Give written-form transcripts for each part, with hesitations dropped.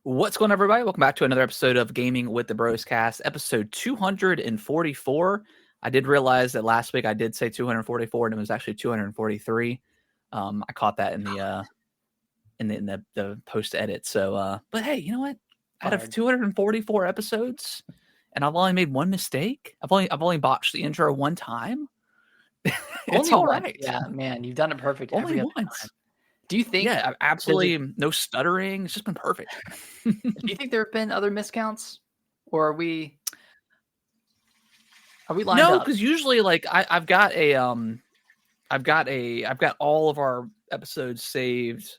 What's going on, everybody? Welcome back to another episode of Gaming with the Bros Cast, episode 244. I did realize that last week I did say 244 and it was actually 243. I caught that in the post edit. So, but hey, you know what? Out of 244 episodes, and I've only made one mistake. I've only botched the intro one time. It's all right. Yeah, man, you've done it perfect. Only once. Time. Do you think? Yeah, absolutely no stuttering. It's just been perfect. Do you think there have been other miscounts, or are we lined up? No, because usually, like I've got all of our episodes saved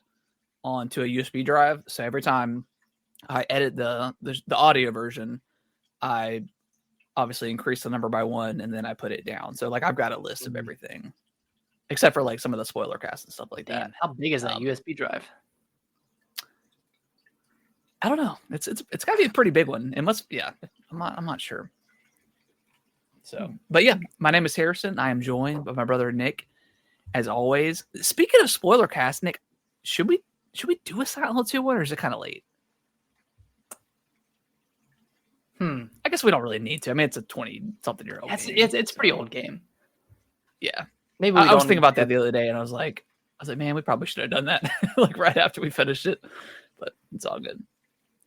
onto a USB drive. So every time I edit the audio version, I obviously increase the number by 1, and then I put it down. So like I've got a list of everything, except for like some of the spoiler casts and stuff like that. How big is that USB drive? I don't know. It's got to be a pretty big one. It must. Yeah, I'm not sure. So, but yeah, my name is Harrison. I am joined by my brother Nick, as always. Speaking of spoiler cast, Nick, should we do a Silent Hill 2 one, or is it kind of late? I guess we don't really need to. I mean, it's a 20-something-year-old game. It's a pretty old game. Yeah. Maybe I was thinking about that the other day, and I was like, man, we probably should have done that like right after we finished it. But it's all good.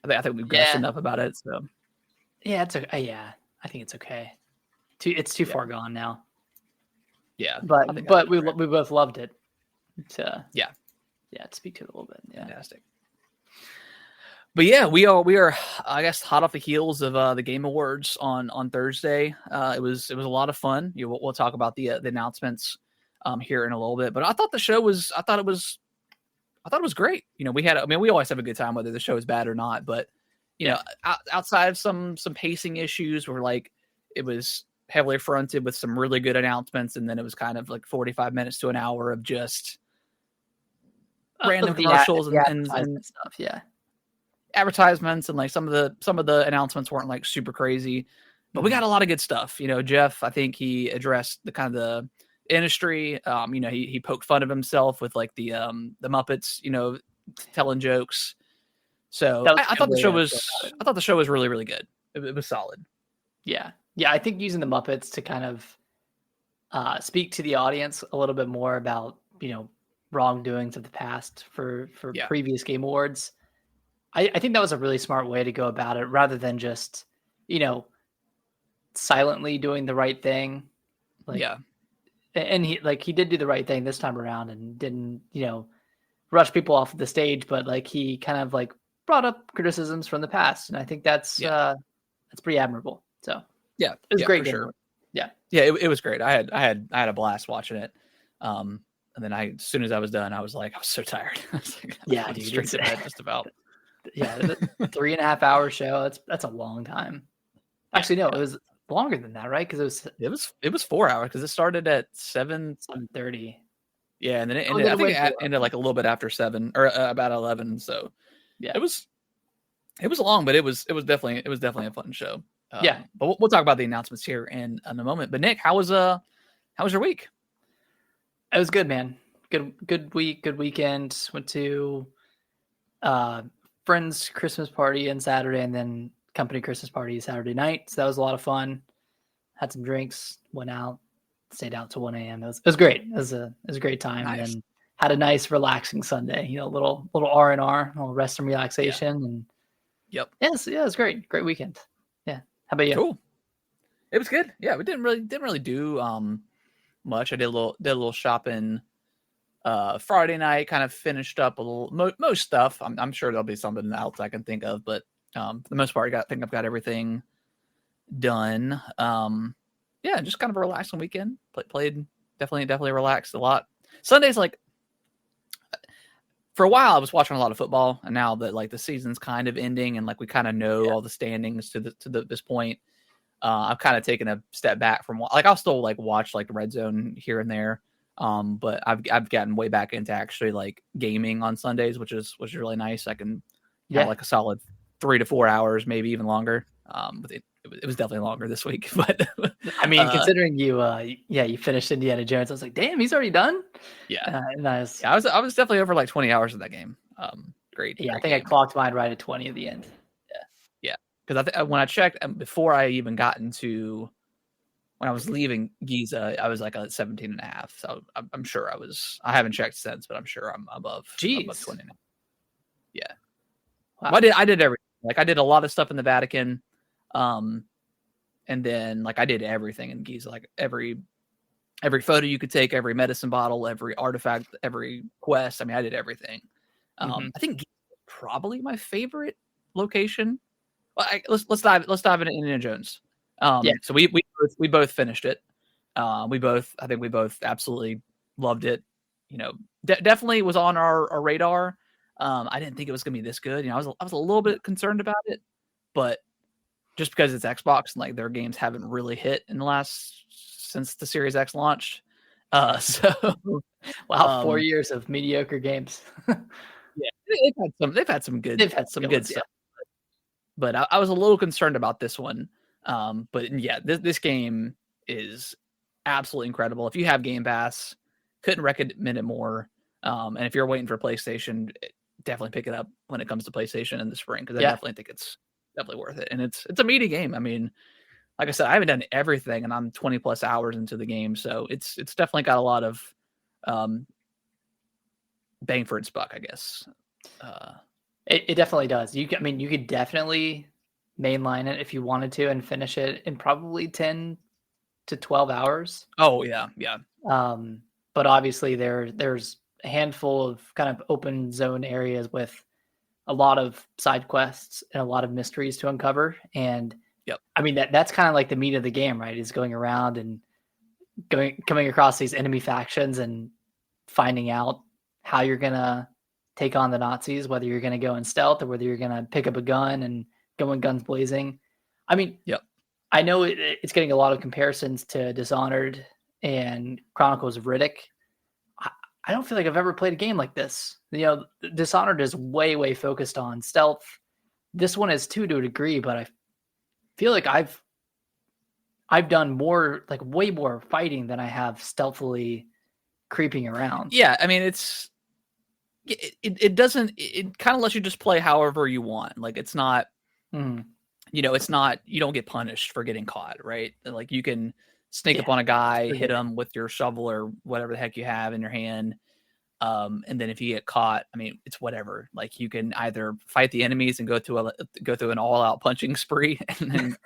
I think we've gushed enough about it. So yeah, it's okay. Yeah, I think it's okay. It's too far gone now. Yeah, but we both loved it. To speak to it a little bit. Yeah. Fantastic. But yeah, we are I guess hot off the heels of the Game Awards on Thursday. It was a lot of fun. We'll talk about the announcements here in a little bit. But I thought it was great. We always have a good time whether the show is bad or not. But you know, outside of some pacing issues, where like it was heavily fronted with some really good announcements, and then it was kind of like 45 minutes to an hour of just random commercials and stuff. Yeah. Advertisements, and like some of the announcements weren't like super crazy, but we got a lot of good stuff. Jeff, I think he addressed the kind of the industry. He poked fun of himself with like the Muppets, telling jokes. So I thought the show was really, really good. It was solid. Yeah. I think using the Muppets to kind of speak to the audience a little bit more about wrongdoings of the past for previous Game Awards. I think that was a really smart way to go about it, rather than just, silently doing the right thing. And he did do the right thing this time around and didn't, rush people off the stage, but like he kind of like brought up criticisms from the past. And I think that's pretty admirable. So yeah, it was great. Sure. Yeah. It was great. I had a blast watching it. And then as soon as I was done, I was so tired. I was like, dude, straight to bed just about. Yeah, the 3.5 hour show. That's a long time. Actually, no, it was longer than that, right? Because it was 4 hours because it started at 7:30. Yeah, and then it ended. I think it ended like a little bit after 7 or about 11. So yeah, it was long, but it was definitely a fun show. But we'll talk about the announcements here in a moment. But Nick, how was your week? It was good, man. Good week, good weekend. Went to friend's Christmas party on Saturday, and then company Christmas party Saturday night. So that was a lot of fun. Had some drinks, went out, stayed out till 1 a.m. It was great. It was a great time. Nice. And then had a nice relaxing Sunday, a little R&R, a little rest and relaxation. And it was great. Great weekend. Yeah. How about you? Cool. It was good. Yeah. We didn't really do much. I did a little shopping Friday night, kind of finished up a little most stuff. I'm sure there'll be something else I can think of, but for the most part, I think I've got everything done. Just kind of a relaxing weekend. Played definitely relaxed a lot. Sundays, like for a while I was watching a lot of football, and now that like the season's kind of ending and like we kind of know all the standings to this point, I've kind of taken a step back from like I'll still like watch like the Red Zone here and there. But I've gotten way back into actually like gaming on Sundays, which is really nice. I can have like a solid 3 to 4 hours, maybe even longer. But it was definitely longer this week. But I mean, considering you finished Indiana Jones, I was like, damn, he's already done. Yeah, nice. Yeah, I was definitely over like 20 hours of that game. great. Yeah, I great think game. I clocked mine right at 20 at the end. Yeah, because when I checked before I even got into when I was leaving Giza, I was like a 17 and a half. So I'm sure I haven't checked since, but I'm sure I'm above 20 now. Yeah. Wow. Well, I did everything. Like I did a lot of stuff in the Vatican. And then like I did everything in Giza, like every photo you could take, every medicine bottle, every artifact, every quest. I mean, I did everything. I think Giza is probably my favorite location. Well, let's dive into Indiana Jones. So we both finished it. I think we both absolutely loved it. You know, definitely was on our radar. I didn't think it was gonna be this good. You know, I was a little bit concerned about it, but just because it's Xbox and like their games haven't really hit in the last since the Series X launched. So wow, 4 years of mediocre games. Yeah, they've had some good ones, stuff. But I was a little concerned about this one. But yeah, this game is absolutely incredible. If you have Game Pass, couldn't recommend it more. And if you're waiting for PlayStation, definitely pick it up when it comes to PlayStation in the spring, because I definitely think it's definitely worth it. And it's a meaty game. I mean, like I said, I haven't done everything, and I'm 20 plus hours into the game, so it's definitely got a lot of bang for its buck, I guess. It definitely does. You could definitely mainline it if you wanted to and finish it in probably 10 to 12 hours. Oh yeah. But obviously there's a handful of kind of open zone areas with a lot of side quests and a lot of mysteries to uncover. And I mean that's kind of like the meat of the game, right? Is going around and coming across these enemy factions and finding out how you're gonna take on the Nazis, whether you're gonna go in stealth or whether you're gonna pick up a gun and go in guns blazing. I mean, I know it's getting a lot of comparisons to Dishonored and Chronicles of Riddick. I don't feel like I've ever played a game like this. You know, Dishonored is way focused on stealth. This one is too, to a degree, but I feel like I've done more, like way more fighting than I have stealthily creeping around. Yeah, I mean it doesn't, it kind of lets you just play however you want. Like it's not you know, it's not, you don't get punished for getting caught, right? Like you can sneak up on a guy, hit him with your shovel or whatever the heck you have in your hand. And then if you get caught, I mean, it's whatever. Like you can either fight the enemies and go through an all out punching spree. And then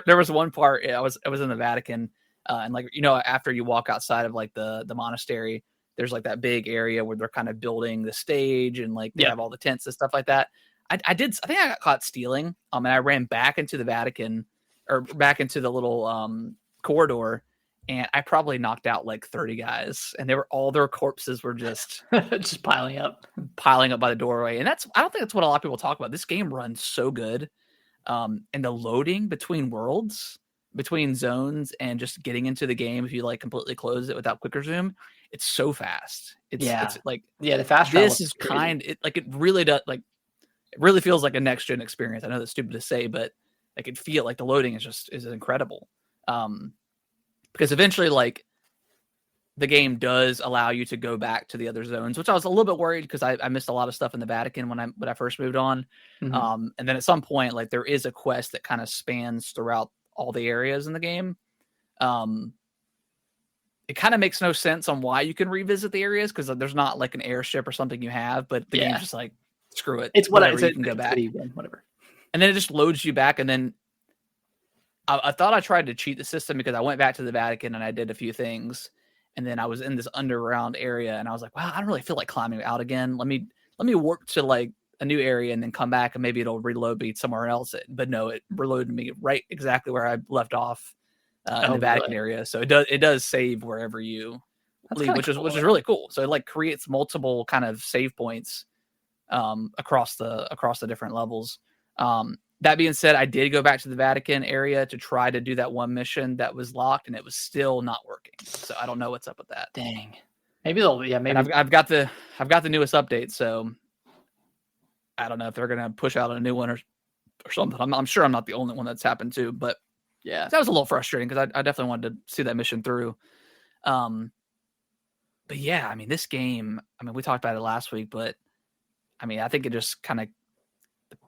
there was one part, I was in the Vatican, and like, you know, after you walk outside of like the monastery, there's like that big area where they're kind of building the stage and like they have all the tents and stuff like that. I think I got caught stealing. And I ran back into the Vatican, or back into the little corridor, and I probably knocked out like 30 guys, and all their corpses were just just piling up by the doorway. And I don't think that's what a lot of people talk about. This game runs so good. And the loading between worlds, between zones, and just getting into the game, if you like completely close it without quick resume, it's so fast. It's like, the fast travel. This is it really does, like, it really feels like a next gen experience. I know that's stupid to say, but I could feel like the loading is incredible. Because eventually, like, the game does allow you to go back to the other zones, which I was a little bit worried because I missed a lot of stuff in the Vatican when I first moved on. And then at some point, like, there is a quest that kind of spans throughout all the areas in the game. It kind of makes no sense on why you can revisit the areas, because there's not like an airship or something you have, but the game's just like, screw it. It's whatever. You can go back. Whatever. And then it just loads you back. And then I thought I tried to cheat the system because I went back to the Vatican and I did a few things. And then I was in this underground area and I was like, wow, I don't really feel like climbing out again. Let me warp to like a new area and then come back and maybe it'll reload me somewhere else. But no, it reloaded me right exactly where I left off in the Vatican area. So it does save wherever you leave, which is really cool. So it like creates multiple kind of save points across the different levels. That being said, I did go back to the Vatican area to try to do that one mission that was locked, and it was still not working. So I don't know what's up with that. Dang. Maybe they'll, maybe. And I've got the newest update, so I don't know if they're gonna push out a new one or something. I'm sure I'm not the only one that's happened to, but yeah, that was a little frustrating because I definitely wanted to see that mission through. But yeah, I mean, this game, I mean, we talked about it last week, but I mean, I think it just kind of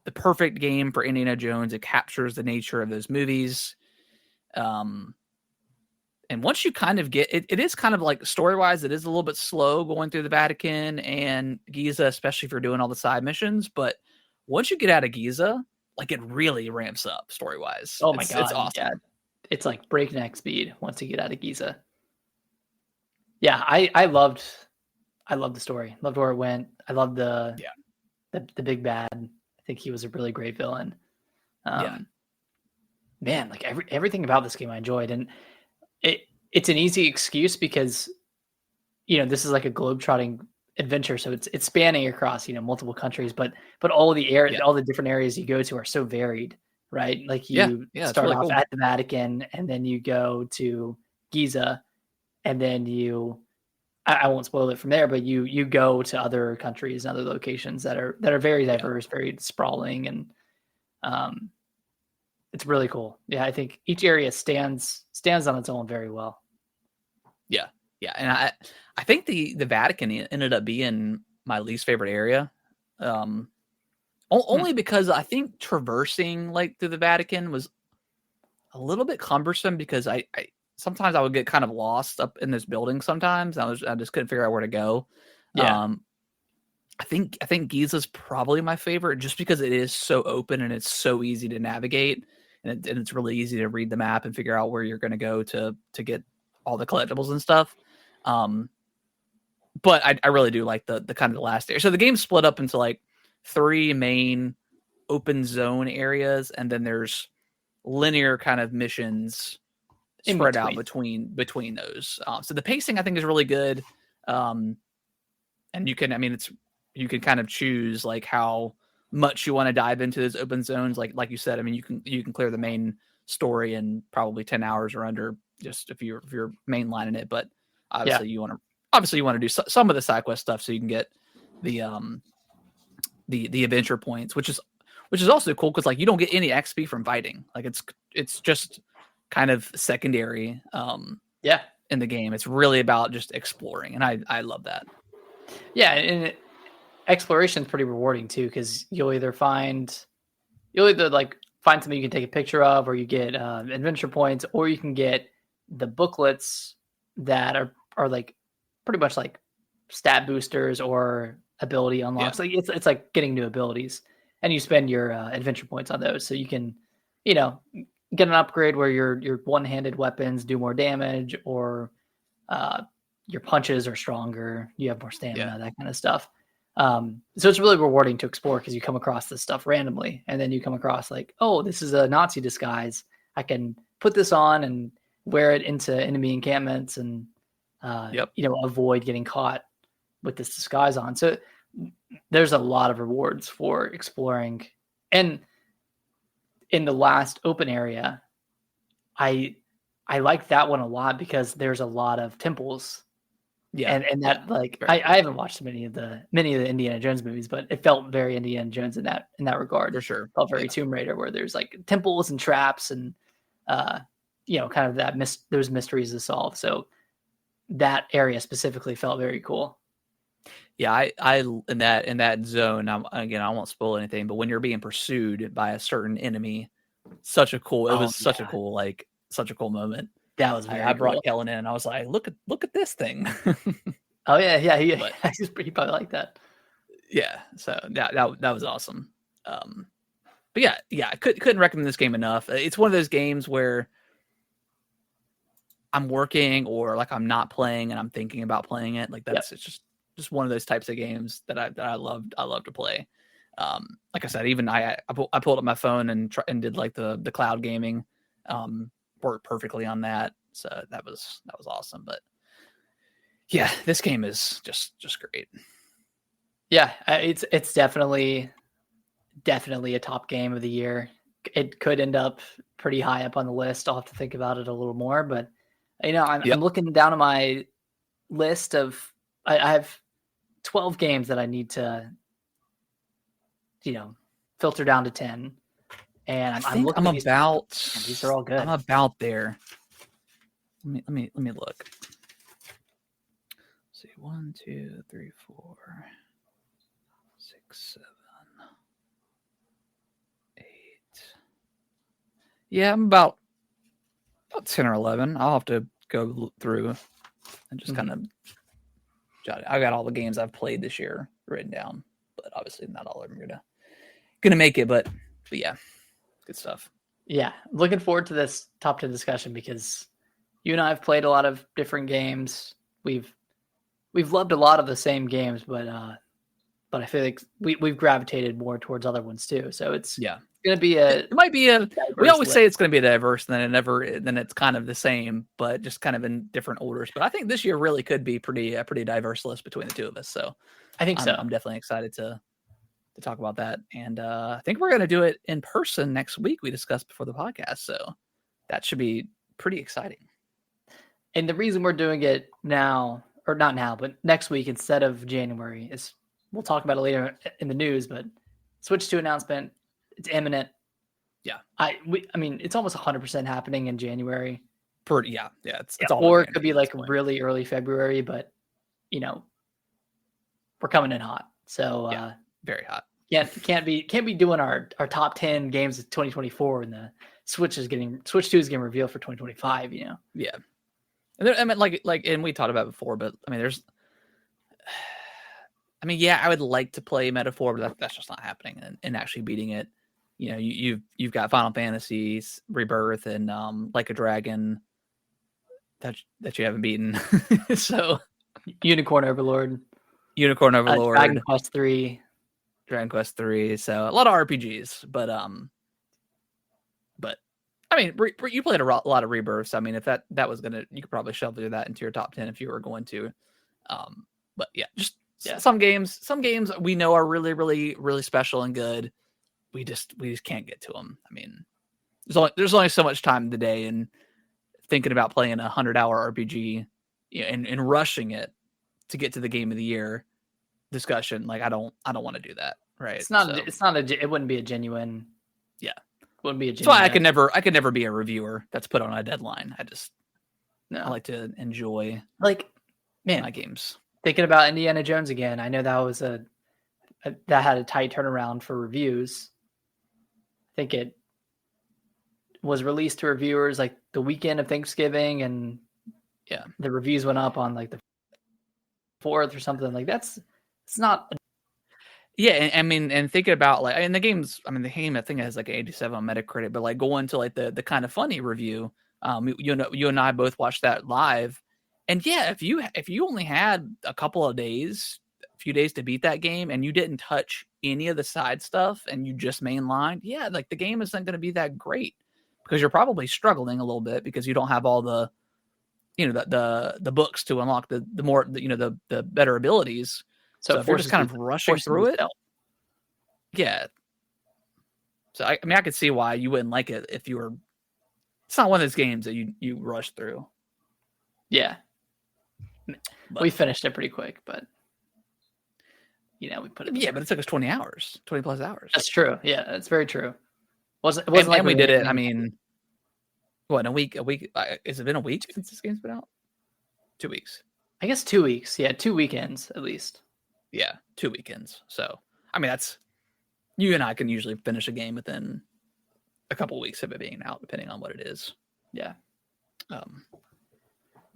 the perfect game for Indiana Jones. It captures the nature of those movies. And once you kind of get it, it is kind of like story wise, it is a little bit slow going through the Vatican and Giza, especially if you're doing all the side missions. But once you get out of Giza, like it really ramps up story wise. Oh my God. It's awesome. Yeah. It's like breakneck speed once you get out of Giza. Yeah. I loved the story. Loved where it went. I loved the big bad. I think he was a really great villain. Man, like everything about this game I enjoyed. And it's an easy excuse because, this is like a globetrotting adventure. So it's spanning across, multiple countries, but all all the different areas you go to are so varied, right? Like you start really off cool. at the Vatican and then you go to Giza and then I won't spoil it from there, but you go to other countries and other locations that are very diverse, very sprawling, and it's really cool. Yeah, I think each area stands on its own very well. Yeah, and I think the Vatican ended up being my least favorite area, only because I think traversing like through the Vatican was a little bit cumbersome because I sometimes I would get kind of lost up in this building. Sometimes I just couldn't figure out where to go. Yeah. I think Giza's probably my favorite just because it is so open and it's so easy to navigate, and it's really easy to read the map and figure out where you're going to go to get all the collectibles and stuff. But I really do like the kind of the last area. So the game's split up into like 3 main open zone areas, and then there's linear kind of missions spread out between those. So the pacing I think is really good. And you can kind of choose like how much you want to dive into those open zones. Like you said, I mean, you can clear the main story in probably 10 hours or under, just if you're mainlining it. But obviously you want to do some of the side quest stuff so you can get the adventure points, which is also cool because like you don't get any XP from fighting. Like it's just kind of secondary in the game. It's really about just exploring, and I love that. Yeah, and exploration is pretty rewarding too because you'll either find something you can take a picture of, or you get adventure points, or you can get the booklets that are like pretty much like stat boosters or ability unlocks. Like it's like getting new abilities, and you spend your adventure points on those, so you can get an upgrade where your one-handed weapons do more damage, or your punches are stronger, you have more stamina, that kind of stuff. So it's really rewarding to explore because you come across this stuff randomly, and then you come across like, oh, this is a Nazi disguise. I can put this on and wear it into enemy encampments and avoid getting caught with this disguise on. So there's a lot of rewards for exploring. And in the last open area, I like that one a lot because there's a lot of temples. Yeah. And that I haven't watched many of the Indiana Jones movies, but it felt very Indiana Jones in that regard. For sure. It felt very Tomb Raider, where there's like temples and traps and kind of that those mysteries to solve. So that area specifically felt very cool. Yeah, I in that zone, again, I won't spoil anything, but when you're being pursued by a certain enemy, such a cool moment. That was very I brought cool. Kellen in and I was like, look at this thing. Oh yeah, he probably like that. Yeah, so that was awesome. But yeah, I couldn't recommend this game enough. It's one of those games where I'm working or like I'm not playing and I'm thinking about playing it. Like it's just one of those types of games that I love to play. Like I said, even I pulled up my phone and did like the cloud gaming. Worked perfectly on that, so that was awesome. But yeah, this game is just great. Yeah, it's definitely a top game of the year. It could end up pretty high up on the list. I'll have to think about it a little more, but I'm looking down at my list of I have 12 games that I need to filter down to 10, and I'm looking at these are all good. I'm about there. Let me look. Let's see, 1, 2, 3, 4, 6, 7, 8. Yeah, I'm about 10 or 11. I'll have to go through and just kind of jot it. I got all the games I've played this year written down, but obviously not all of them are gonna make it. But yeah, good stuff. Yeah, looking forward to this top 10 discussion because you and I have played a lot of different games. We've loved a lot of the same games, but I feel like we've gravitated more towards other ones too. So it's going to be it might be a. We always list. say it's going to be diverse, and then it's kind of the same, but just kind of in different orders. But I think this year really could be a pretty diverse list between the two of us. So I think so. I'm definitely excited to talk about that, and I think we're going to do it in person next week. We discussed before the podcast, so that should be pretty exciting. And the reason we're doing it now, or not now, but next week instead of January, is we'll talk about it later in the news. But Switch 2 announcement, it's imminent. Yeah, I mean, it's almost 100% happening in January. It's all. Or it could be like really early February, but we're coming in hot. So very hot. Can't be doing our top 10 games of 2024 and the Switch 2 is getting revealed for 2025. Yeah. And there, I mean, like, and we talked about it before, but I mean, I would like to play Metaphor, but that's just not happening. And actually beating it, you've got Final Fantasy Rebirth and Like a Dragon that you haven't beaten. So Unicorn Overlord, Dragon Quest 3. So a lot of RPGs, but I mean, you played a lot of Rebirths. I mean, if that was you could probably shovel that into your top 10 if you were going to. But yeah, some games we know are really, really, really special and good. We just can't get to them. I mean, there's only so much time in the day, and thinking about playing a 100-hour RPG, and rushing it to get to the game of the year discussion. Like, I don't want to do that. Right? It wouldn't be a genuine. Yeah. Wouldn't be a That's why I could never be a reviewer that's put on a deadline. I like to enjoy my games. Thinking about Indiana Jones again, I know that was that had a tight turnaround for reviews. I think it was released to reviewers like the weekend of Thanksgiving, and the reviews went up on like the 4th or something. Like it's not. Yeah, I mean, and thinking about the game I think it has like an 87 on Metacritic, but like going to like the kind of funny review, you and I both watched that live, and if you only had a few days to beat that game, and you didn't touch any of the side stuff, and you just mainlined, like the game isn't going to be that great because you're probably struggling a little bit because you don't have all the, the books to unlock the more the better abilities. So if you're just kind of rushing through it, So I could see why you wouldn't like it if you were. It's not one of those games that you rush through. Yeah, we finished it pretty quick, but we put it. Yeah, but it took us 20 plus hours. That's true. Yeah, that's very true. It wasn't like we did it. I mean, what, a week? Has it been a week since this game's been out? 2 weeks. I guess 2 weeks. Yeah, 2 weekends at least. Yeah, 2 weekends. So, I mean, that's you and I can usually finish a game within a couple of weeks of it being out, depending on what it is. Yeah.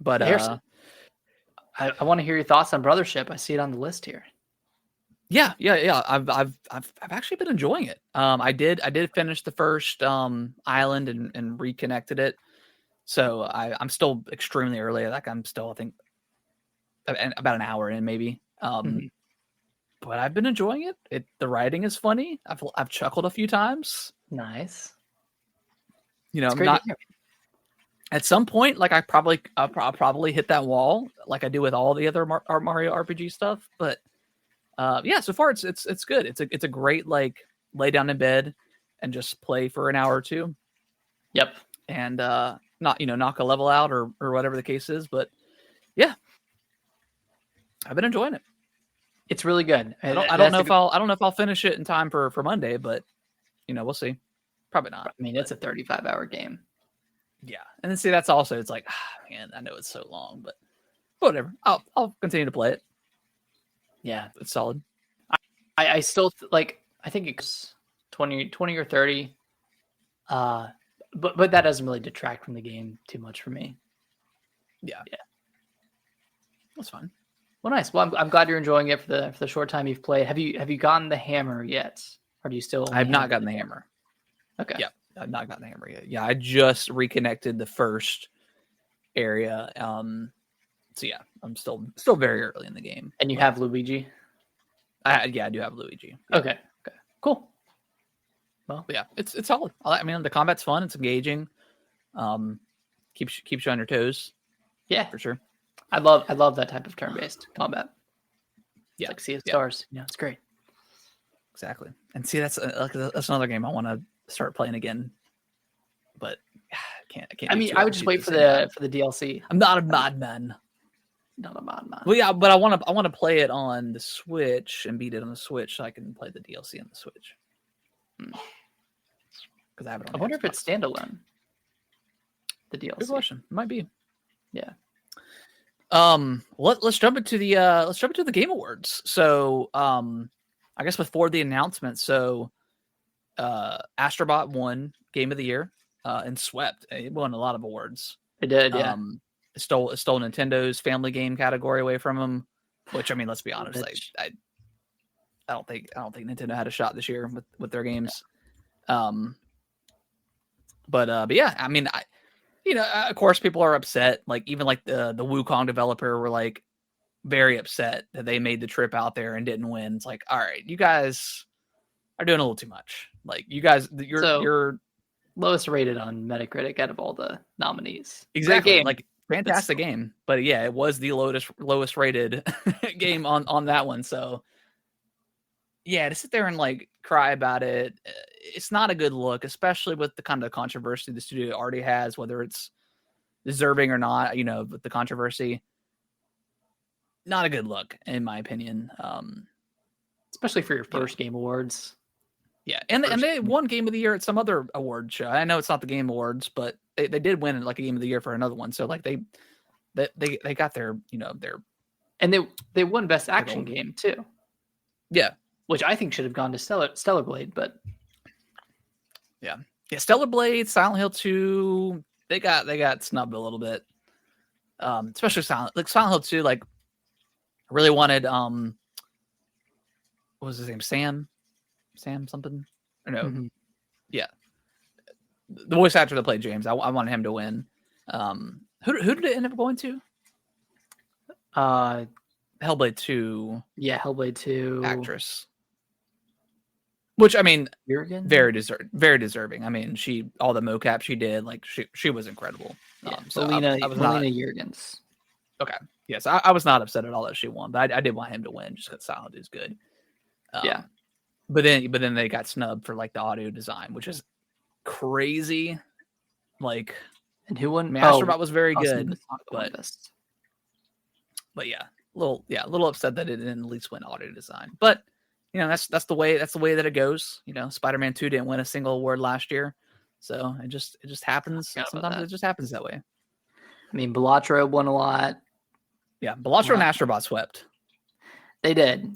But I want to hear your thoughts on Brothership. I see it on the list here. Yeah. I've actually been enjoying it. I did finish the first island and reconnected it. So I'm still extremely early. Like I'm still, I think, about an hour in maybe. But I've been enjoying it. The writing is funny. I've chuckled a few times. Nice. I'm not. At some point, like I'll probably hit that wall, like I do with all the other Mario RPG stuff. But so far it's good. It's a great like lay down in bed and just play for an hour or two. Yep. And not knock a level out or whatever the case is. But yeah, I've been enjoying it. It's really good. I don't know if I'll finish it in time for Monday, but we'll see. Probably not. I mean, it's a 35-hour game. Yeah, and then see that's also it's like, man, I know it's so long, but whatever. I'll continue to play it. Yeah, it's solid. I still like. I think it's 20 or 30. But that doesn't really detract from the game too much for me. Yeah. That's fine. Well, nice. Well, I'm glad you're enjoying it for the short time you've played. Have you gotten the hammer yet, or do you still? I have not gotten the hammer. Okay. Yeah, I've not gotten the hammer yet. Yeah, I just reconnected the first area. So yeah, I'm still very early in the game. And you have Luigi? I do have Luigi. Yeah. Okay. Cool. Well, But yeah, it's solid. I mean, the combat's fun. It's engaging. Keeps you on your toes. Yeah, for sure. I love that type of turn-based combat. Yeah, like Sea of Stars. Yeah, it's great. Exactly. And see, that's another game I want to start playing again, but I can't. I mean, I would just wait for the DLC. I'm not a madman. Not a madman. Well, yeah, but I want to play it on the Switch and beat it on the Switch so I can play the DLC on the Switch. Because I have it on. I wonder if it's standalone. The DLC. Good question. It might be. Yeah. Let's jump into the Game Awards. So, I guess before the announcement, so Astrobot won Game of the Year and swept. It won a lot of awards. It did, yeah. It stole Nintendo's family game category away from them, which, I mean, let's be honest, I don't think Nintendo had a shot this year with their games. But yeah, I mean, of course, people are upset. Like, even like the Wukong developer were like very upset that they made the trip out there and didn't win. It's like, all right, you guys are doing a little too much. Like, you guys, you're lowest rated on Metacritic out of all the nominees. Exactly. Like, fantastic game. But yeah, it was the lowest rated game on that one. So yeah, to sit there and like cry about it, it's not a good look, especially with the kind of controversy the studio already has, whether it's deserving or not, with the controversy. Not a good look, in my opinion. Especially for your first Game Awards. Yeah, and they won Game of the Year at some other award show. I know it's not the Game Awards, but they did win like a Game of the Year for another one. So like they got their their, and they won Best Action Game too. Yeah, which I think should have gone to Stellar Blade, but yeah, Stellar Blade, Silent Hill 2, they got snubbed a little bit. Especially Silent Hill 2. Like, I really wanted what was his name? Sam something? Or no. Mm-hmm. Yeah. The voice actor that played James. I wanted him to win. Who did it end up going to? Hellblade 2. Yeah, Hellblade 2. Actress. Which, I mean, Jurgen? very deserving. I mean, all the mocap she did, like she was incredible. Yeah, so Melina Jurgens. Okay. Yes, I was not upset at all that she won, but I did want him to win just because Silent is good. Yeah. But then they got snubbed for like the audio design, which is crazy. Like, and who won? Astrobot was very good, but yeah, a little upset that it didn't at least win audio design. But that's the way that it goes. Spider-Man 2 didn't win a single award last year, so it just happens. Sometimes it just happens that way. I mean, Balatro won a lot. Yeah, Balatro and Astrobot swept. They did.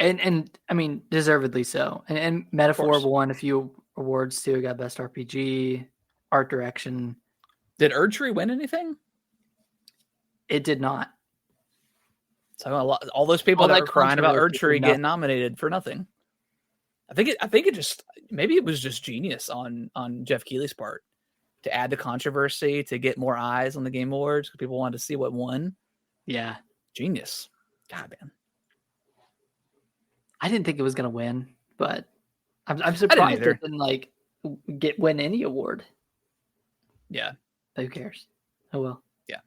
And I mean, deservedly so. And Metaphor won a few awards too. Got Best RPG, Art Direction. Did Erdtree win anything? It did not. So all those people that were crying about Erdtree getting nominated for nothing. I think it just, maybe it was just genius on Jeff Keighley's part to add the controversy to get more eyes on the Game Awards because people wanted to see what won. Yeah, genius. God, man. I didn't think it was going to win, but I'm surprised it didn't like win any award. Yeah. But who cares? Oh well. Yeah.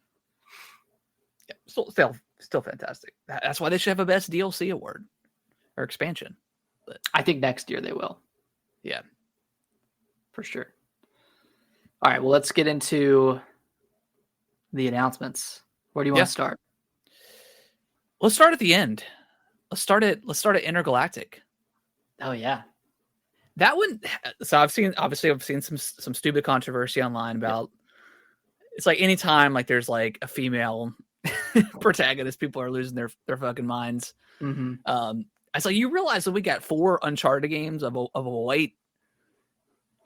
Still fantastic. That's why they should have a Best DLC award or expansion. But I think next year they will. Yeah. For sure. All right. Well, let's get into the announcements. Where do you want to start? Let's start at the end. Let's start at Intergalactic. Oh yeah. That one. So I've seen some stupid controversy online about. It's like anytime like there's like a female protagonist, people are losing their fucking minds. Mm-hmm. I was like, you realize that we got 4 Uncharted games of a white,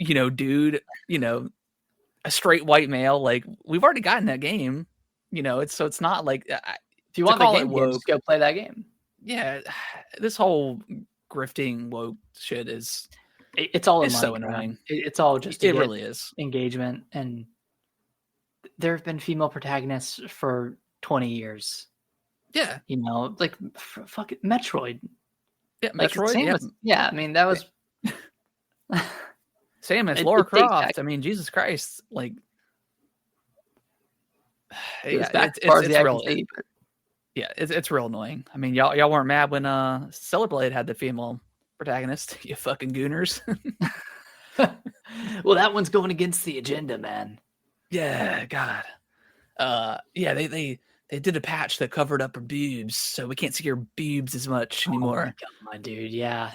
dude, a straight white male. Like, we've already gotten that game, it's not like if you want the game, just go play that game. Yeah, this whole grifting woke shit it's all so annoying. It's all just it really is engagement, and there have been female protagonists for 20 years. Yeah, like fuck it, Metroid. Yeah, Metroid. Yeah, I mean that was Samus, Lara Croft. I mean, Jesus Christ, like, it's real. It's real annoying. I mean, y'all weren't mad when Stellar Blade had the female protagonist, you fucking gooners. Well, that one's going against the agenda, man. Yeah, God. Yeah, they did a patch that covered up her boobs, so we can't see her boobs as much anymore. Oh my God, my dude, yeah.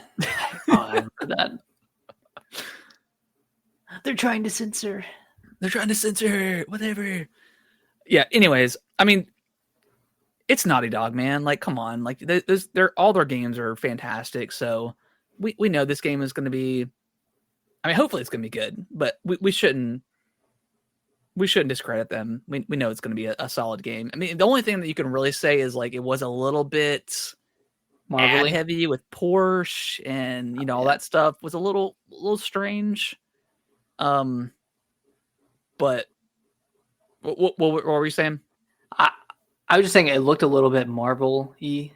I remember that. They're trying to censor her, whatever. Yeah, anyways, I mean, it's Naughty Dog, man. Like, come on. Like, all their games are fantastic, so we know this game is going to be, I mean, hopefully it's going to be good, but we shouldn't discredit them. We know it's going to be a solid game. I mean, the only thing that you can really say is, like, it was a little bit ad heavy with Porsche and, all that stuff was a little strange. But what were you saying? I was just saying it looked a little bit Marvel-y.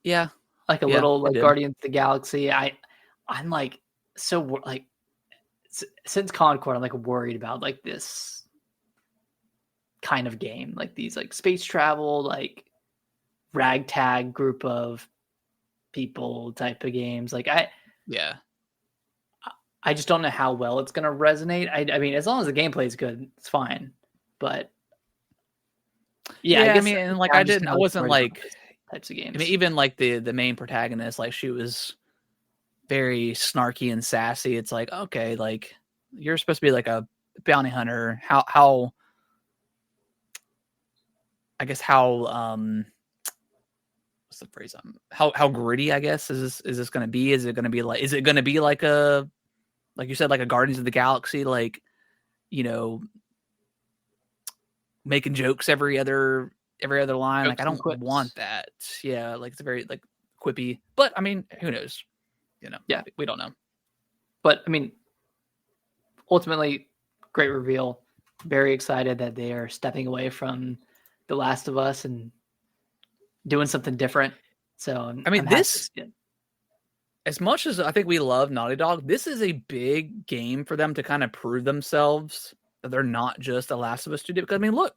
Yeah. Like a little like Guardians of the Galaxy. I'm like so like since Concord, I'm like worried about like this kind of game, like these like space travel, like ragtag group of people type of games. Like I just don't know how well it's gonna resonate. I mean, as long as the gameplay is good, it's fine. But I mean, and like I wasn't like types of games. I mean, even like the main protagonist, like she was very snarky and sassy. It's like, okay, like you're supposed to be like a bounty hunter. How I guess what's the phrase? How gritty, I guess, is this going to be? Is it going to be like a, like you said, like a Guardians of the Galaxy, like, making jokes every other line? Like, I don't want that. Yeah, like it's very like quippy. But I mean, who knows? Yeah, we don't know. But I mean, ultimately, great reveal. Very excited that they are stepping away from The Last of Us and doing something different. So I mean, as much as I think we love Naughty Dog, this is a big game for them to kind of prove themselves that they're not just a Last of Us studio. Because I mean, look,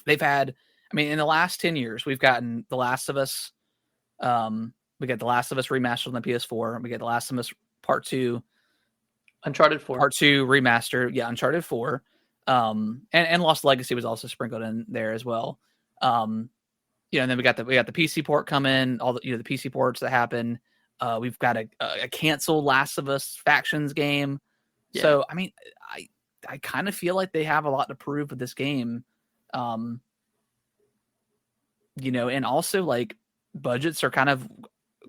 they've had, I mean, in the last 10 years, we've gotten The Last of Us. We got The Last of Us remastered on the PS4. We get The Last of Us Part 2. Uncharted 4. Part 2 remaster. Yeah, Uncharted 4. And Lost Legacy was also sprinkled in there as well. And then we got the PC port coming, all the the PC ports that happen. We've got a canceled Last of Us Factions game. Yeah. So I mean, I kind of feel like they have a lot to prove with this game. And also like budgets are kind of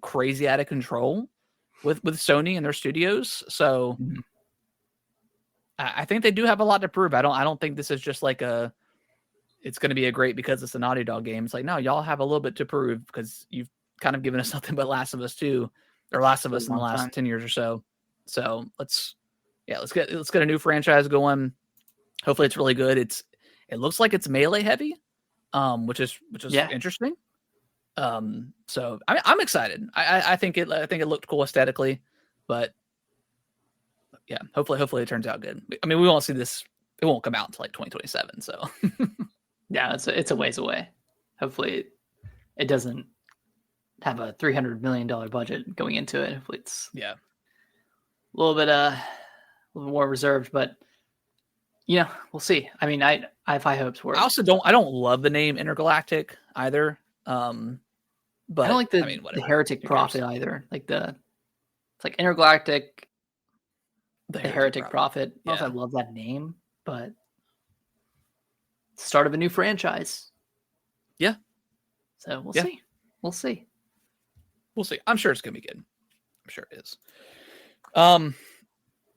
crazy out of control with Sony and their studios. So I think they do have a lot to prove. I don't think this is just like it's going to be a great because it's a Naughty Dog game. It's like, no, y'all have a little bit to prove because you've kind of given us nothing but Last of Us 2 or Last of Us in the last 10 years or so. So let's get a new franchise going. Hopefully it's really good. It looks like it's melee heavy, which is interesting. So I'm excited. I think it looked cool aesthetically, but yeah, hopefully it turns out good. I mean, we won't see this. It won't come out until like 2027. So yeah, it's a ways away. Hopefully it doesn't have a $300 million budget going into it. Hopefully it's a little bit more reserved, but we'll see. I mean, I have high hopes for it. I don't love the name Intergalactic either. But I don't like the Heretic Prophet either. Like it's like Intergalactic, the Heretic Prophet. I don't know if I love that name, but start of a new franchise. Yeah. So we'll see. We'll see. We'll see. I'm sure it's gonna be good. I'm sure it is.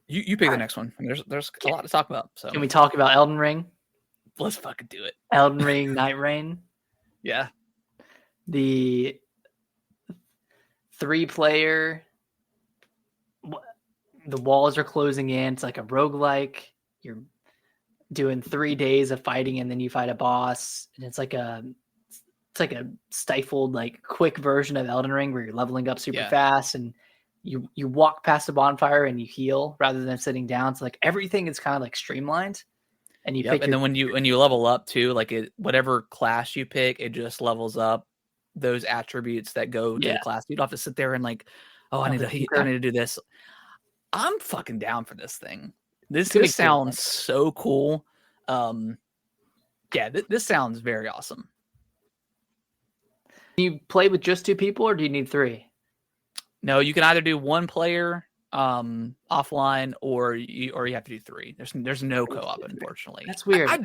You pick the next one. I mean, there's a lot to talk about. So can we talk about Elden Ring? Let's fucking do it. Elden Ring Night Rain. Yeah. The 3-player. The walls are closing in. It's like a roguelike. You're doing 3 days of fighting, and then you fight a boss. And it's like a stifled, like quick version of Elden Ring where you're leveling up super fast, and you walk past the bonfire and you heal rather than sitting down. So like everything is kind of like streamlined. And you pick and then when you level up too, like whatever class you pick, it just levels up those attributes that go to the class. You don't have to sit there and like, I need to do this. I'm fucking down for this thing. This sounds so cool. This sounds very awesome. Do you play with just 2 people, or do you need 3? No, you can either do 1 player offline, or you have to do 3. There's no co-op, unfortunately. That's weird. I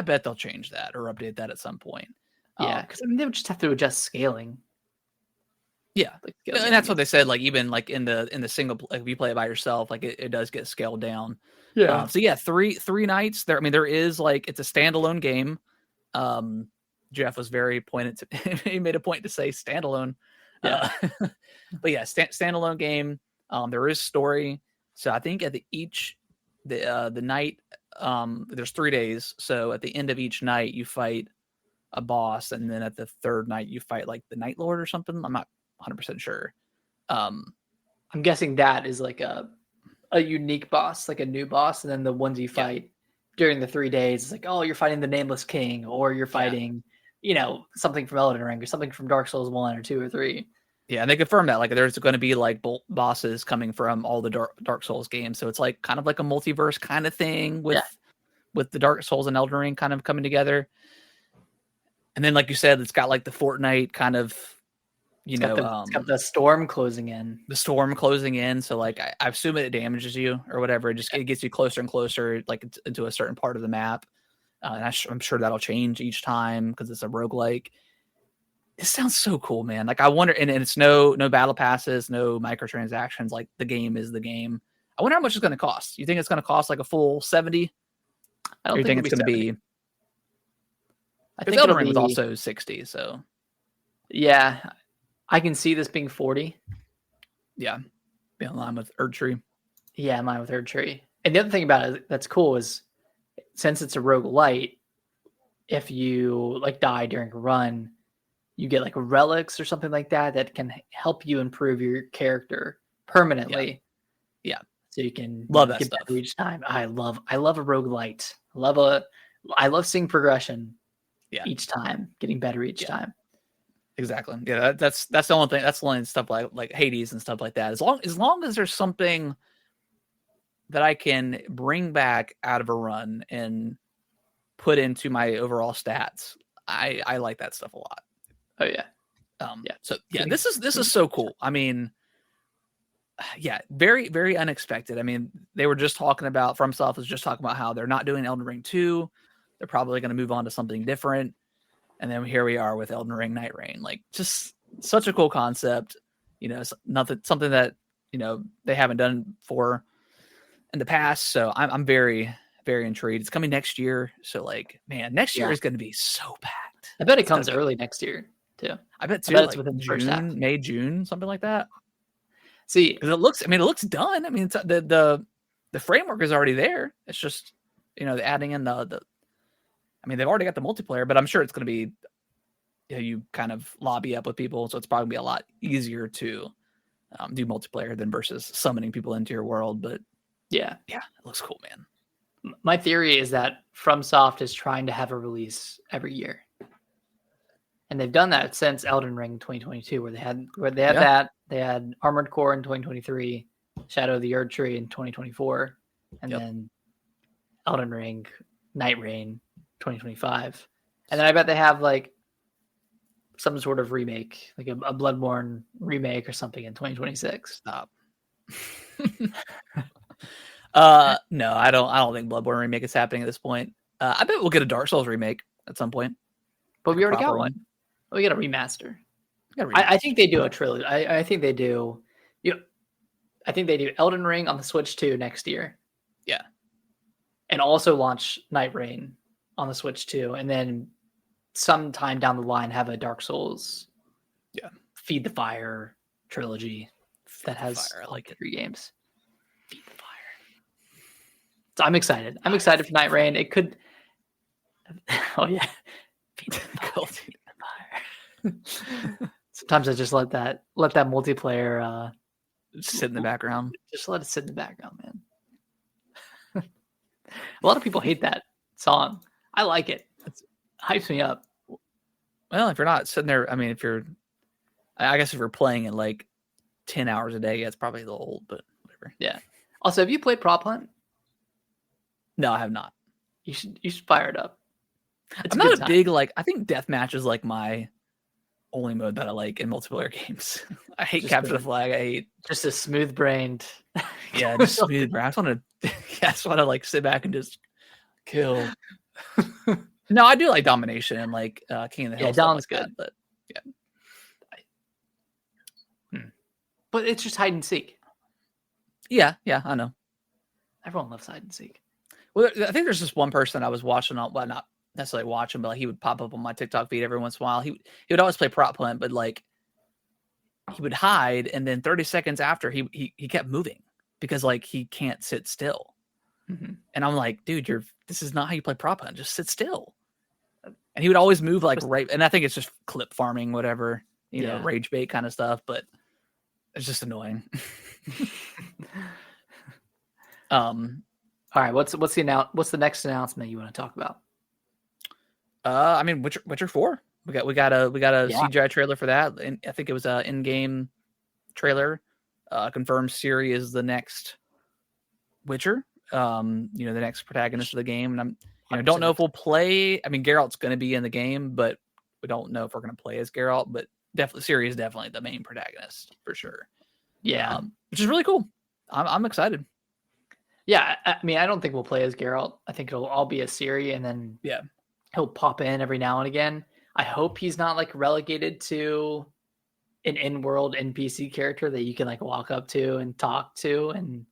bet they'll change that or update that at some point. Yeah, because they would just have to adjust scaling. Yeah, and that's what they said. Like even like in the single, like if you play it by yourself, like it does get scaled down. Yeah. So yeah, three nights there. I mean, there is like it's a standalone game. Jeff was very pointed to. He made a point to say standalone. Yeah. But yeah, standalone game. There is story. So I think at the night, there's 3 days. So at the end of each night, you fight a boss, and then at the third night, you fight like the Night Lord or something. I'm not 100% sure. I'm guessing that is like a unique boss, like a new boss, and then the ones you fight during the 3 days, it's like, oh, you're fighting the Nameless King, or you're fighting, something from Elden Ring, or something from Dark Souls 1 or 2 or 3. Yeah, and they confirmed that like there's going to be like bosses coming from all the Dark Souls games, so it's like kind of like a multiverse kind of thing with the Dark Souls and Elden Ring kind of coming together. And then, like you said, it's got like the Fortnite kind of, it's got the storm closing in. The storm closing in, so like I assume it damages you or whatever. It gets you closer and closer, like into a certain part of the map. And I'm sure that'll change each time because it's a roguelike. It sounds so cool, man. Like I wonder, and it's no battle passes, no microtransactions. Like the game is the game. I wonder how much it's going to cost. You think it's going to cost like a full 70? I don't think it's going to be. I think Elden Ring was also 60, so yeah, I can see this being 40. Yeah, be in line with Erdtree. Yeah, in line with Erdtree. And the other thing about it that's cool is since it's a roguelite, if you like die during a run, you get like relics or something like that can help you improve your character permanently. Yeah. So you can love that get stuff better each time. I love a roguelite. I love seeing progression. Yeah. Each time, getting better each time. Exactly. Yeah, that's the only thing. That's the only stuff like Hades and stuff like that. As long as there's something that I can bring back out of a run and put into my overall stats, I like that stuff a lot. Oh yeah. So yeah, this is so cool. I mean, yeah, very very unexpected. I mean, they were just talking about FromSoft was just talking about how they're not doing Elden Ring 2. They're probably going to move on to something different. And then here we are with Elden Ring Night Rain. Like just such a cool concept, something that, they haven't done for in the past. So I'm very, very intrigued. It's coming next year. So like, man, next year is going to be so packed. I bet it comes early next year too. I bet too. It's within the first half. May, June, something like that. See, because it looks done. I mean, it's the framework is already there. It's just, adding in the I mean, they've already got the multiplayer, but I'm sure it's going to be, you kind of lobby up with people. So it's probably going to be a lot easier to do multiplayer than versus summoning people into your world. But yeah, it looks cool, man. My theory is that FromSoft is trying to have a release every year. And they've done that since Elden Ring 2022, where they had that. They had Armored Core in 2023, Shadow of the Erdtree in 2024, and then Elden Ring, Night Rain 2025. And then I bet they have like some sort of remake, like a Bloodborne remake or something in 2026. Stop. No, I don't think Bloodborne remake is happening at this point. I bet we'll get a Dark Souls remake at some point. But we already got one. We got a remaster. I think they do a trilogy. I think they do. I think they do Elden Ring on the Switch 2 next year. Yeah. And also launch Night Rain on the Switch 2, and then sometime down the line have a Dark Souls. Yeah. Feed the Fire trilogy that has like 3 games. Feed the Fire. So I'm excited. I'm excited for Night Rain. It could. Oh yeah. Feed the fire. Sometimes I just let that multiplayer sit in the background. Just let it sit in the background, man. A lot of people hate that song. I like it. It hypes me up. Well, if you're not sitting there, I mean, I guess if you're playing it like 10 hours a day, yeah, it's probably a little old, but whatever. Yeah. Also, have you played Prop Hunt? No, I have not. You should fire it up. I'm not a big, I think deathmatch is like my only mode that I like in multiplayer games. I hate capture the flag. I hate just a smooth brained. Yeah, just smooth brain. I just want to like sit back and just kill. No, I do like domination and like King of the Hill. Yeah, Dom's good, but yeah. But it's just hide and seek. Yeah, I know. Everyone loves hide and seek. Well, I think there's just one person I was watching on, well, not necessarily watching, but like he would pop up on my TikTok feed every once in a while. He would always play prop hunt, but like he would hide, and then 30 seconds after he kept moving because like he can't sit still. Mm-hmm. And I'm like, dude, this is not how you play prop hunt. Just sit still. And he would always move like right, and I think it's just clip farming, whatever, you know, rage bait kind of stuff, but it's just annoying. All right, what's the next announcement you want to talk about? I mean, Witcher 4. We got a CGI trailer for that, and I think it was a in-game trailer. Confirmed Ciri is the next Witcher. The next protagonist of the game, and I don't know if we'll play. I mean, Geralt's going to be in the game, but we don't know if we're going to play as Geralt. But definitely, Ciri is definitely the main protagonist for sure. Yeah, which is really cool. I'm excited. Yeah, I mean, I don't think we'll play as Geralt. I think it'll all be a Ciri, and then he'll pop in every now and again. I hope he's not like relegated to an in-world NPC character that you can like walk up to and talk to, and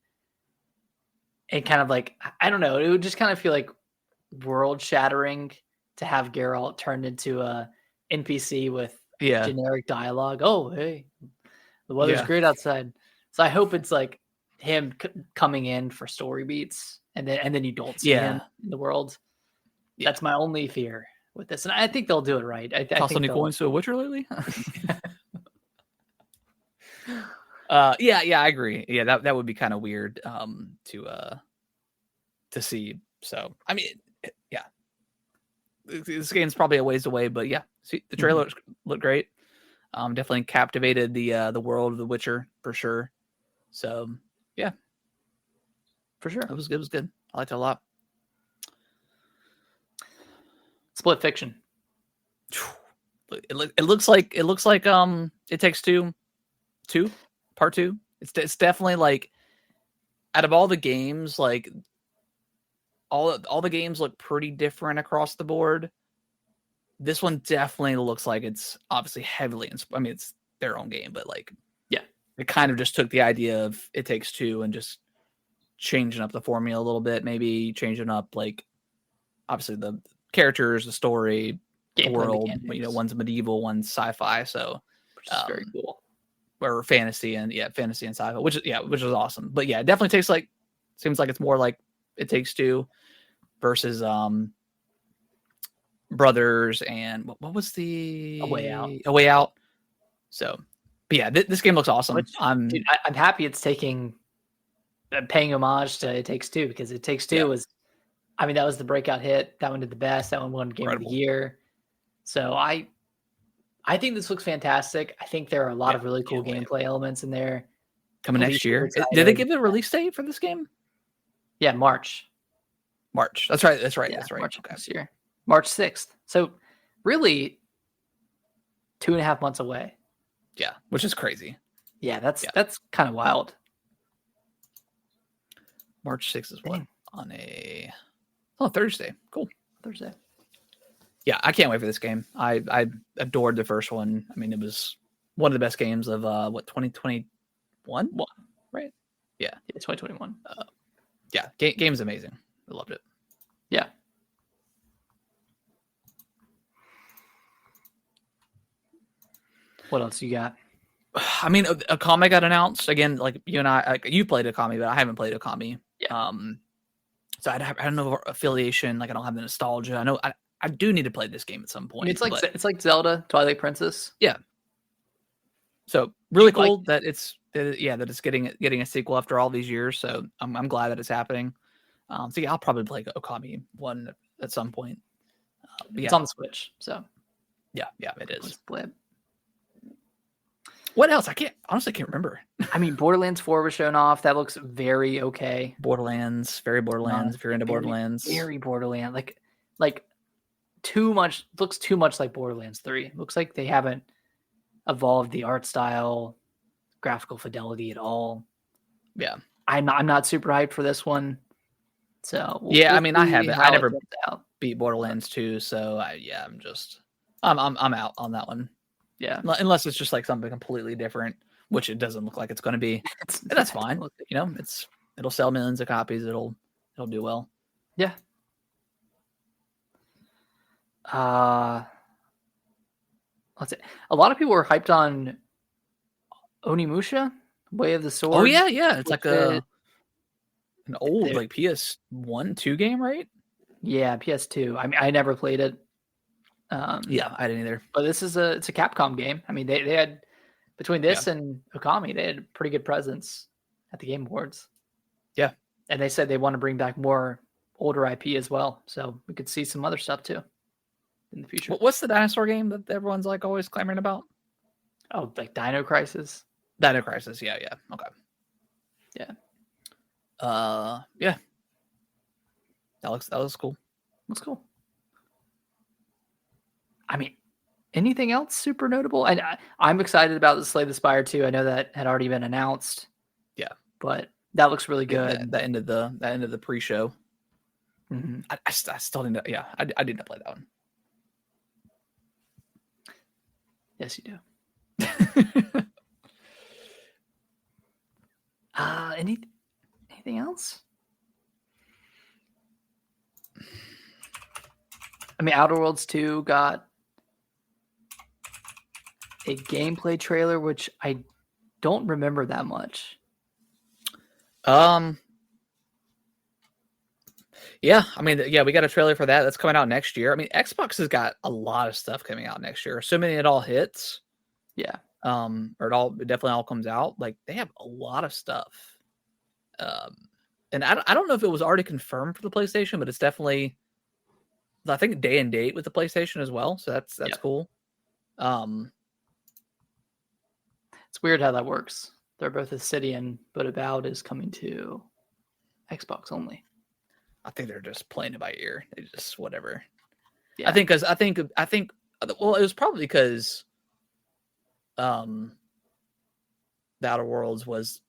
kind of like, I don't know, it would just kind of feel like world shattering to have Geralt turned into a NPC with generic dialogue. Oh, hey, the weather's great outside. So I hope it's like him coming in for story beats, and then you don't see him in the world. That's my only fear with this, and I think they'll do it right. I toss any coins to a Witcher lately? I agree. Yeah, that would be kind of weird to see. So I mean, this game's probably a ways away, but see, the trailer looked great. Definitely captivated the world of The Witcher for sure. So yeah, for sure, it was good. I liked it a lot. Split Fiction. It looks like It Takes Two, part 2. It's definitely like, out of all the games, like all the games look pretty different across the board. This one definitely looks like it's obviously heavily I mean, it's their own game, but like, it kind of just took the idea of It Takes Two and just changing up the formula a little bit, maybe changing up like obviously the characters, the story, the world. One's medieval, one's sci-fi, so which is very cool. Or fantasy and sci-fi, which is awesome. But it definitely seems like it's more like It Takes Two versus Brothers and what was the A Way Out. A Way Out. So, but this game looks awesome. I'm happy it's paying homage to It Takes Two, because It Takes Two was, I mean, that was the breakout hit. That one did the best. That one won Game of the Year. So I think this looks fantastic. I think there are a lot of really cool gameplay elements in there. Coming next year. Did they give the release date for this game? Yeah, March. That's right. Yeah, that's right. March this year. March 6th. So really 2.5 months away. Yeah, which is crazy. Yeah, that's kind of wild. March 6th is what? On a Thursday. Cool. Thursday. Yeah, I can't wait for this game. I adored the first one. I mean, it was one of the best games of 2021, right? Yeah, 2021. Yeah, game's amazing. I loved it. Yeah. What else you got? I mean, Okami got announced again. Like you and I, you played Okami, but I haven't played Okami. Yeah. So I don't know affiliation. Like I don't have the nostalgia. I know I do need to play this game at some point. I mean, it's like Zelda, Twilight Princess. Yeah. So really cool that it's getting a sequel after all these years. So I'm glad that it's happening. So yeah, I'll probably play Okami 1 at some point. It's on the Switch, so yeah, it is. What else? I honestly can't remember. I mean, Borderlands 4 was shown off. That looks very okay. Borderlands, very Borderlands. If you're into Borderlands, very Borderlands. Like too much. Looks too much like Borderlands 3. Looks like they haven't evolved the art style, graphical fidelity at all. Yeah, I'm not super hyped for this one. So I mean, I haven't. I never beat Borderlands 2, so I'm out on that one. Yeah, unless it's just like something completely different, which it doesn't look like it's going to be. That's fine. You know, it'll sell millions of copies. It'll do well. Yeah. Let's see. A lot of people were hyped on Onimusha, Way of the Sword. Oh yeah. It's like an old like PS1, 2 game, right? Yeah, PS2. I mean, I never played it. Yeah, I didn't either. But it's a Capcom game. I mean, they had between this and Okami, they had a pretty good presence at the Game Awards. Yeah, and they said they want to bring back more older IP as well, so we could see some other stuff too in the future. What's the dinosaur game that everyone's like always clamoring about? Oh, like Dino Crisis. Dino Crisis. Yeah. Okay. Yeah. Yeah. That looks cool. Looks cool. I mean, anything else super notable? And I'm excited about the Slay the Spire 2. I know that had already been announced. Yeah, but that looks really good. That end of the pre-show. Mm-hmm. I still didn't. Yeah, I did not play that one. Yes, you do. Anything else? I mean, Outer Worlds 2 got a gameplay trailer, which I don't remember that much. Yeah, I mean, we got a trailer for that. That's coming out next year. I mean, Xbox has got a lot of stuff coming out next year. Assuming it all hits. Yeah. Or it definitely all comes out. Like they have a lot of stuff. And I don't know if it was already confirmed for the PlayStation, but it's definitely, I think, day and date with the PlayStation as well. So that's cool. It's weird how that works. They're both Obsidian, but Avowed is coming to Xbox only. I think they're just playing it by ear. They just whatever. Yeah. I think well, it was probably because the Outer Worlds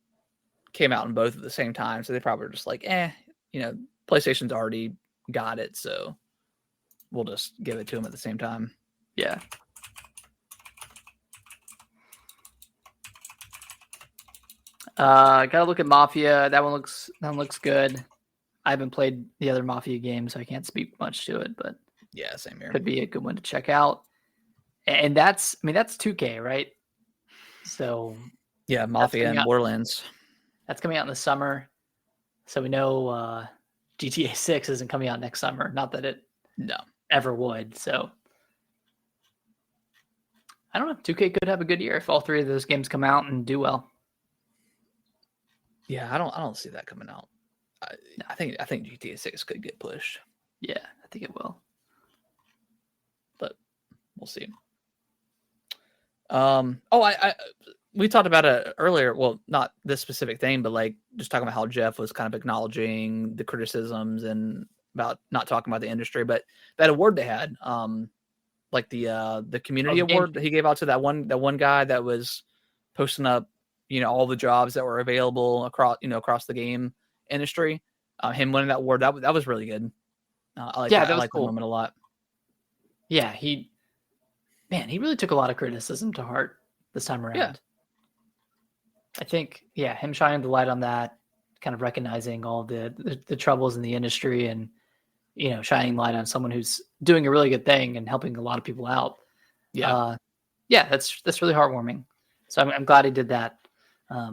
came out in both at the same time, so they probably were just like, PlayStation's already got it, so we'll just give it to them at the same time. Yeah. Gotta look at Mafia. That one looks good. I haven't played the other Mafia games, so I can't speak much to it, but yeah, same here. Could be a good one to check out. And that's 2K, right? So yeah, Mafia and Borderlands. That's coming out in the summer. So we know GTA 6 isn't coming out next summer. Not that it ever would. So I don't know. 2K could have a good year if all three of those games come out and do well. Yeah, I don't see that coming out. I think GTA 6 could get pushed. Yeah, I think it will. But we'll see. We talked about it earlier. Well, not this specific thing, but like just talking about how Jeff was kind of acknowledging the criticisms and about not talking about the industry. But that award they had, like the community award that he gave out to that one guy that was posting up, all the jobs that were available across the game industry. Him winning that award, that was really good. I like the moment a lot. Yeah, he really took a lot of criticism to heart this time around. Yeah. I think, him shining the light on that, kind of recognizing all the troubles in the industry and, shining light on someone who's doing a really good thing and helping a lot of people out. Yeah. That's really heartwarming. So I'm glad he did that. I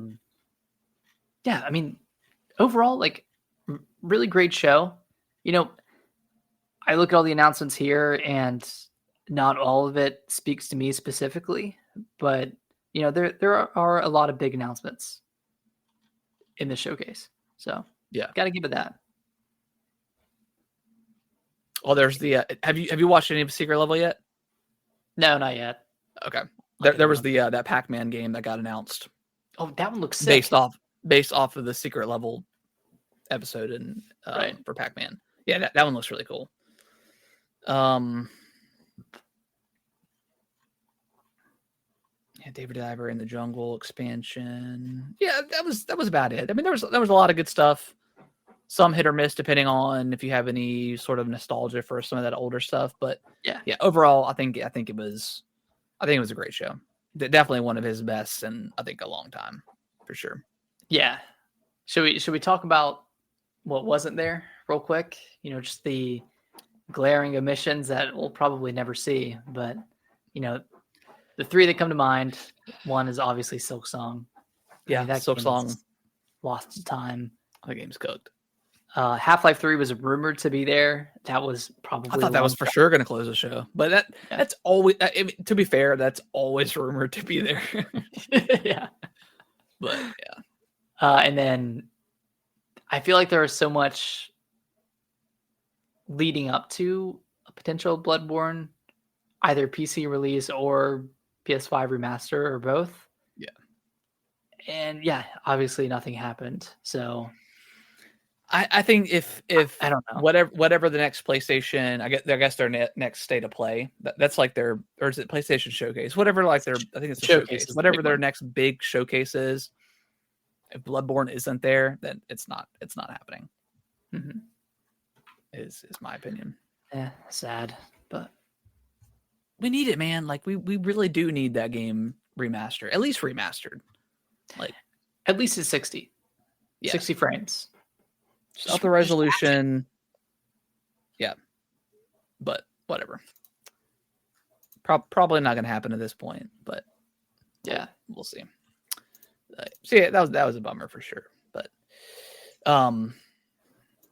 mean, overall, like, really great show. I look at all the announcements here and not all of it speaks to me specifically, but there are a lot of big announcements in the showcase. So got to give it that. Oh, there's the have you watched any of Secret Level yet? No, not yet. Okay. There was the that Pac-Man game that got announced. Oh, that one looks sick. Based off of the Secret Level episode and for Pac-Man. Yeah, that one looks really cool. David Diver in the Jungle expansion. Yeah, that was about it. I mean, there was a lot of good stuff. Some hit or miss depending on if you have any sort of nostalgia for some of that older stuff. But yeah. Overall, I think it was a great show. Definitely one of his best in I think a long time, for sure. Yeah. Should we talk about what wasn't there real quick? Just the glaring omissions that we'll probably never see. But the three that come to mind, one is obviously Silk Song. Yeah, that Silk Song lost its time. The game's cooked. Half-Life 3 was rumored to be there. That was probably. I thought that was for sure going to close the show, but that's always. To be fair, that's always rumored to be there. Yeah, but yeah. And then I feel like there was so much leading up to a potential Bloodborne, either PC release or PS5 remaster or both. Yeah. And obviously nothing happened. So I think if I don't know, whatever the next PlayStation, I guess their next state of play, that's like their, or is it PlayStation Showcase? Whatever, like their, I think it's the showcase. Whatever their next big showcase is, if Bloodborne isn't there, then it's not happening. Mm-hmm. Is my opinion. Yeah, sad, but we need it, man. Like we really do need that game remastered, at least remastered. Like at least it's 60 frames. Just up the resolution. Yeah. But whatever. Probably not going to happen at this point, but we'll see. So yeah, that was a bummer for sure. But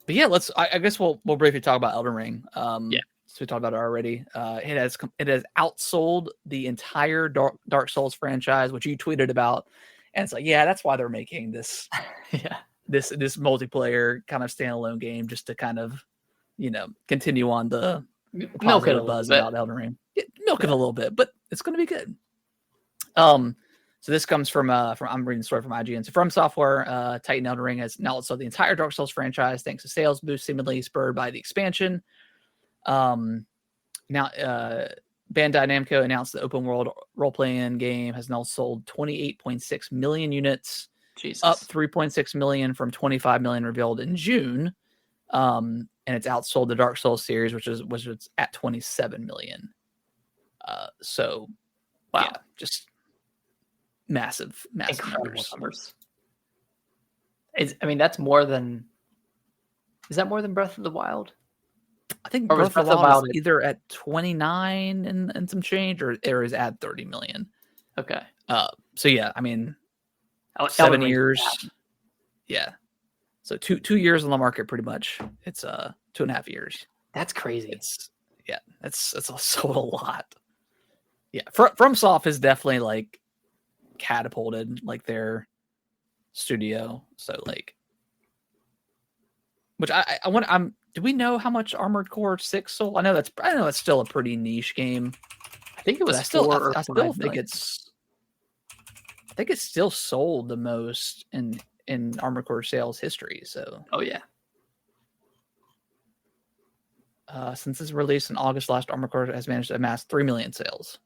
yeah, I guess we'll briefly talk about Elden Ring. So we talked about it already. It has outsold the entire Dark Souls franchise, which you tweeted about, and it's like, that's why they're making this. This multiplayer kind of standalone game just to kind of, continue on the positive buzz about Elden Ring. Milk it a little bit, but it's going to be good. So this comes from I'm reading the story from IGN. So From Software, Titan Elden Ring has now also the entire Dark Souls franchise thanks to sales boost seemingly spurred by the expansion. Now Bandai Namco announced the open world role-playing game has now sold 28.6 million units. Jesus. Up 3.6 million from 25 million revealed in June. And it's outsold the Dark Souls series, which is at 27 million. So wow, just massive numbers. That's more than. Is that more than Breath of the Wild? I think Breath of the Wild is either at 29 and some change, or is at 30 million. Okay. So yeah, I mean. 7 years. Yeah. So two years on the market, pretty much. It's 2.5 years. That's crazy. That's also a lot. Yeah. FromSoft has definitely like catapulted like their studio. So like, which I want. Do we know how much Armored Core 6 sold? I know it's still a pretty niche game. I think it was I still think it's still sold the most in Armored Core sales history. So, since its release in August last, Armored Core has managed to amass 3 million sales.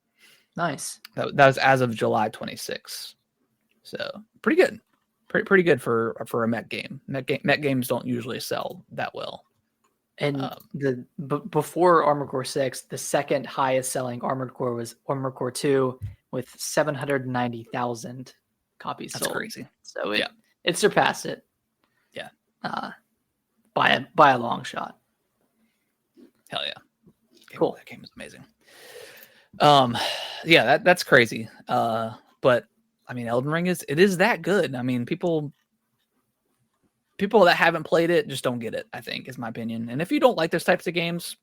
Nice. That was as of July 26. So pretty good, pretty good for a mech game. Mech games don't usually sell that well. And before Armored Core 6, the second highest selling Armored Core was Armored Core 2. with 790,000 copies That's sold. crazy. So it surpassed it. Yeah. By a long shot. Hell yeah. Cool. That game was amazing. Yeah, that's crazy. But I mean, Elden Ring is that good. I mean, people that haven't played it just don't get it, I think, is my opinion. And if you don't like those types of games,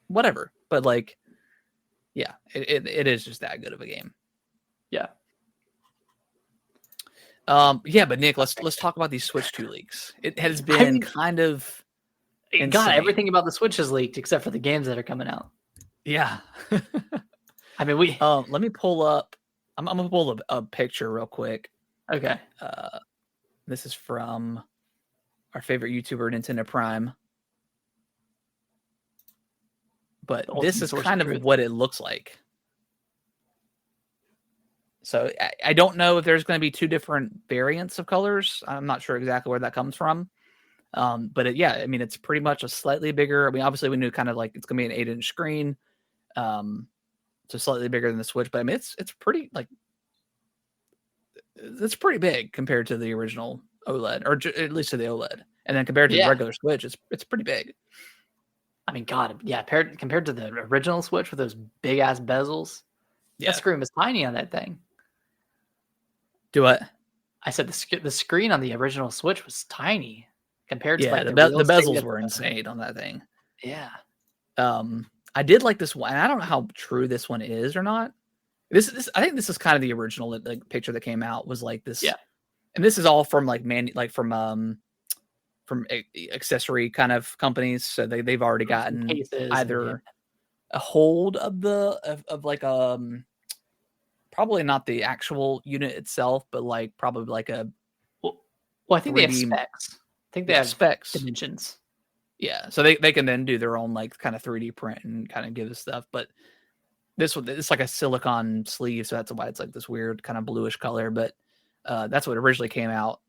whatever. But like, yeah, it is just that good of a game. Yeah. Yeah, but Nick, let's talk about these Switch 2 leaks. It has been kind of insane. God, everything about the Switch is leaked except for the games that are coming out. Yeah. I mean, let me pull up. I'm gonna pull a picture real quick. Okay. This is from our favorite YouTuber, Nintendo Prime. But this is kind of what it looks like. So I don't know if there's going to be two different variants of colors. I'm not sure exactly where that comes from. But I mean, it's pretty much a slightly bigger. I mean, obviously we knew kind of like it's going to be an 8-inch screen. So slightly bigger than the Switch, but I mean, it's pretty like, it's pretty big compared to the original OLED, or at least to the OLED. And then compared to the regular Switch, it's pretty big. I mean, God, yeah, compared to the original Switch with those big ass bezels, that screen was tiny on that thing. Do what? I said the screen on the original Switch was tiny compared to like the bezels were insane on that thing. Yeah. I did like this one. I don't know how true this one is or not. This I think this is kind of the original like picture that came out was like this. Yeah. And this is all from from accessory kind of companies. So they've already gotten either a hold of probably not the actual unit itself, but like probably like a I think they have specs. I think they have specs dimensions. Yeah, so they can then do their own like kind of 3D print and kind of give us stuff. But this one, it's like a silicone sleeve, so that's why it's like this weird kind of bluish color. But that's what originally came out.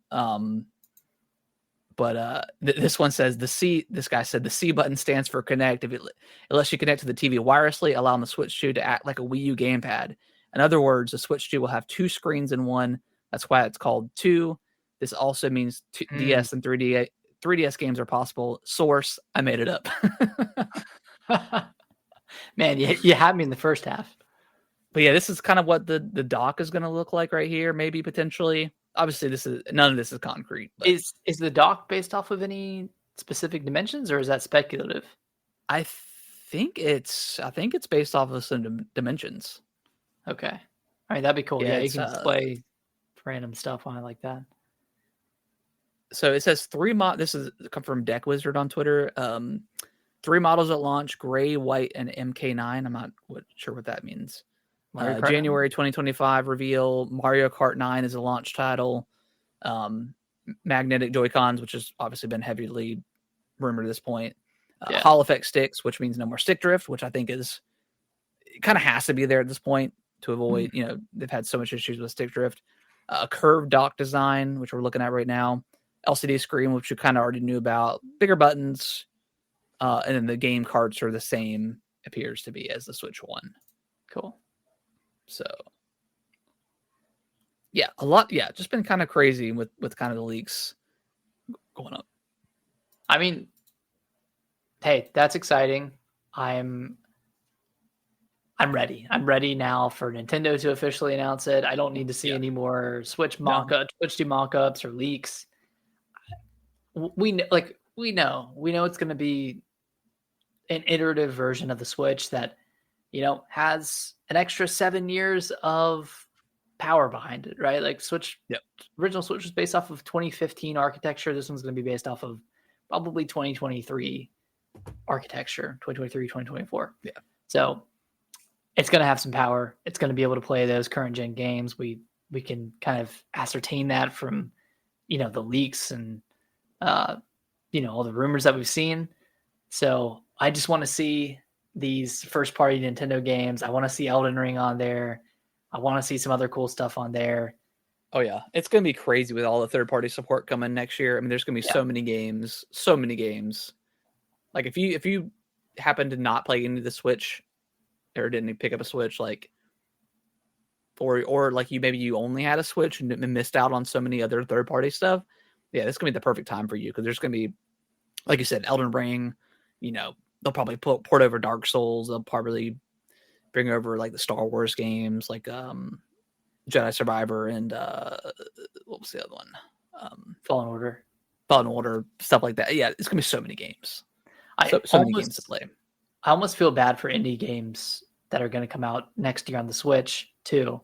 This one says the C. This guy said the C button stands for connect. If it lets you connect to the TV wirelessly, allowing the Switch 2 to act like a Wii U gamepad. In other words, the Switch 2 will have two screens in one. That's why it's called 2. This also means DS and 3DS games are possible. Source, I made it up. Man, you had me in the first half. But yeah, this is kind of what the dock is going to look like right here, maybe potentially. Obviously, none of this is concrete. But is the dock based off of any specific dimensions, or is that speculative? I think it's based off of some dimensions. Okay, all right, that'd be cool. Yeah, you can display random stuff on it like that. So it says this is come from Deck Wizard on Twitter. 3 models at launch: gray, white, and MK9. I'm not sure what that means. January 2025 reveal. Mario Kart 9 is a launch title. Magnetic Joy-Cons, which has obviously been heavily rumored at this point. Hall effect sticks, which means no more stick drift, which I think it kind of has to be there at this point to avoid, they've had so much issues with stick drift. A curved dock design, which we're looking at right now. LCD screen, which you kind of already knew about. Bigger buttons. And then the game carts are the same, appears to be, as the Switch 1. Cool. So, yeah, a lot. Yeah, just been kind of crazy with kind of the leaks going up. I mean, hey, that's exciting. I'm ready. I'm ready now for Nintendo to officially announce it. I don't need to see any more Switch 2 mock-ups or leaks. We know it's going to be an iterative version of the Switch that, has an extra 7 years of power behind it, right? Like original Switch was based off of 2015 architecture. This one's going to be based off of probably 2023 architecture, 2023, 2024. Yeah. So it's going to have some power. It's going to be able to play those current gen games. We can kind of ascertain that from, the leaks and, all the rumors that we've seen. So I just want to see these first party Nintendo games. I want to see Elden Ring on there. I want to see some other cool stuff on there. Oh yeah. It's going to be crazy with all the third party support coming next year. I mean, there's going to be so many games. Like if you happen to not play into the Switch or didn't pick up a Switch, like or like maybe you only had a Switch and missed out on so many other third party stuff. Yeah, this is gonna be the perfect time for you because there's gonna be, like you said, Elden Ring. They'll probably port over Dark Souls. They'll probably bring over like the Star Wars games, like Jedi Survivor and what was the other one? Fallen Order, stuff like that. Yeah, it's gonna be so many games. So many games to play. I almost feel bad for indie games that are going to come out next year on the Switch too,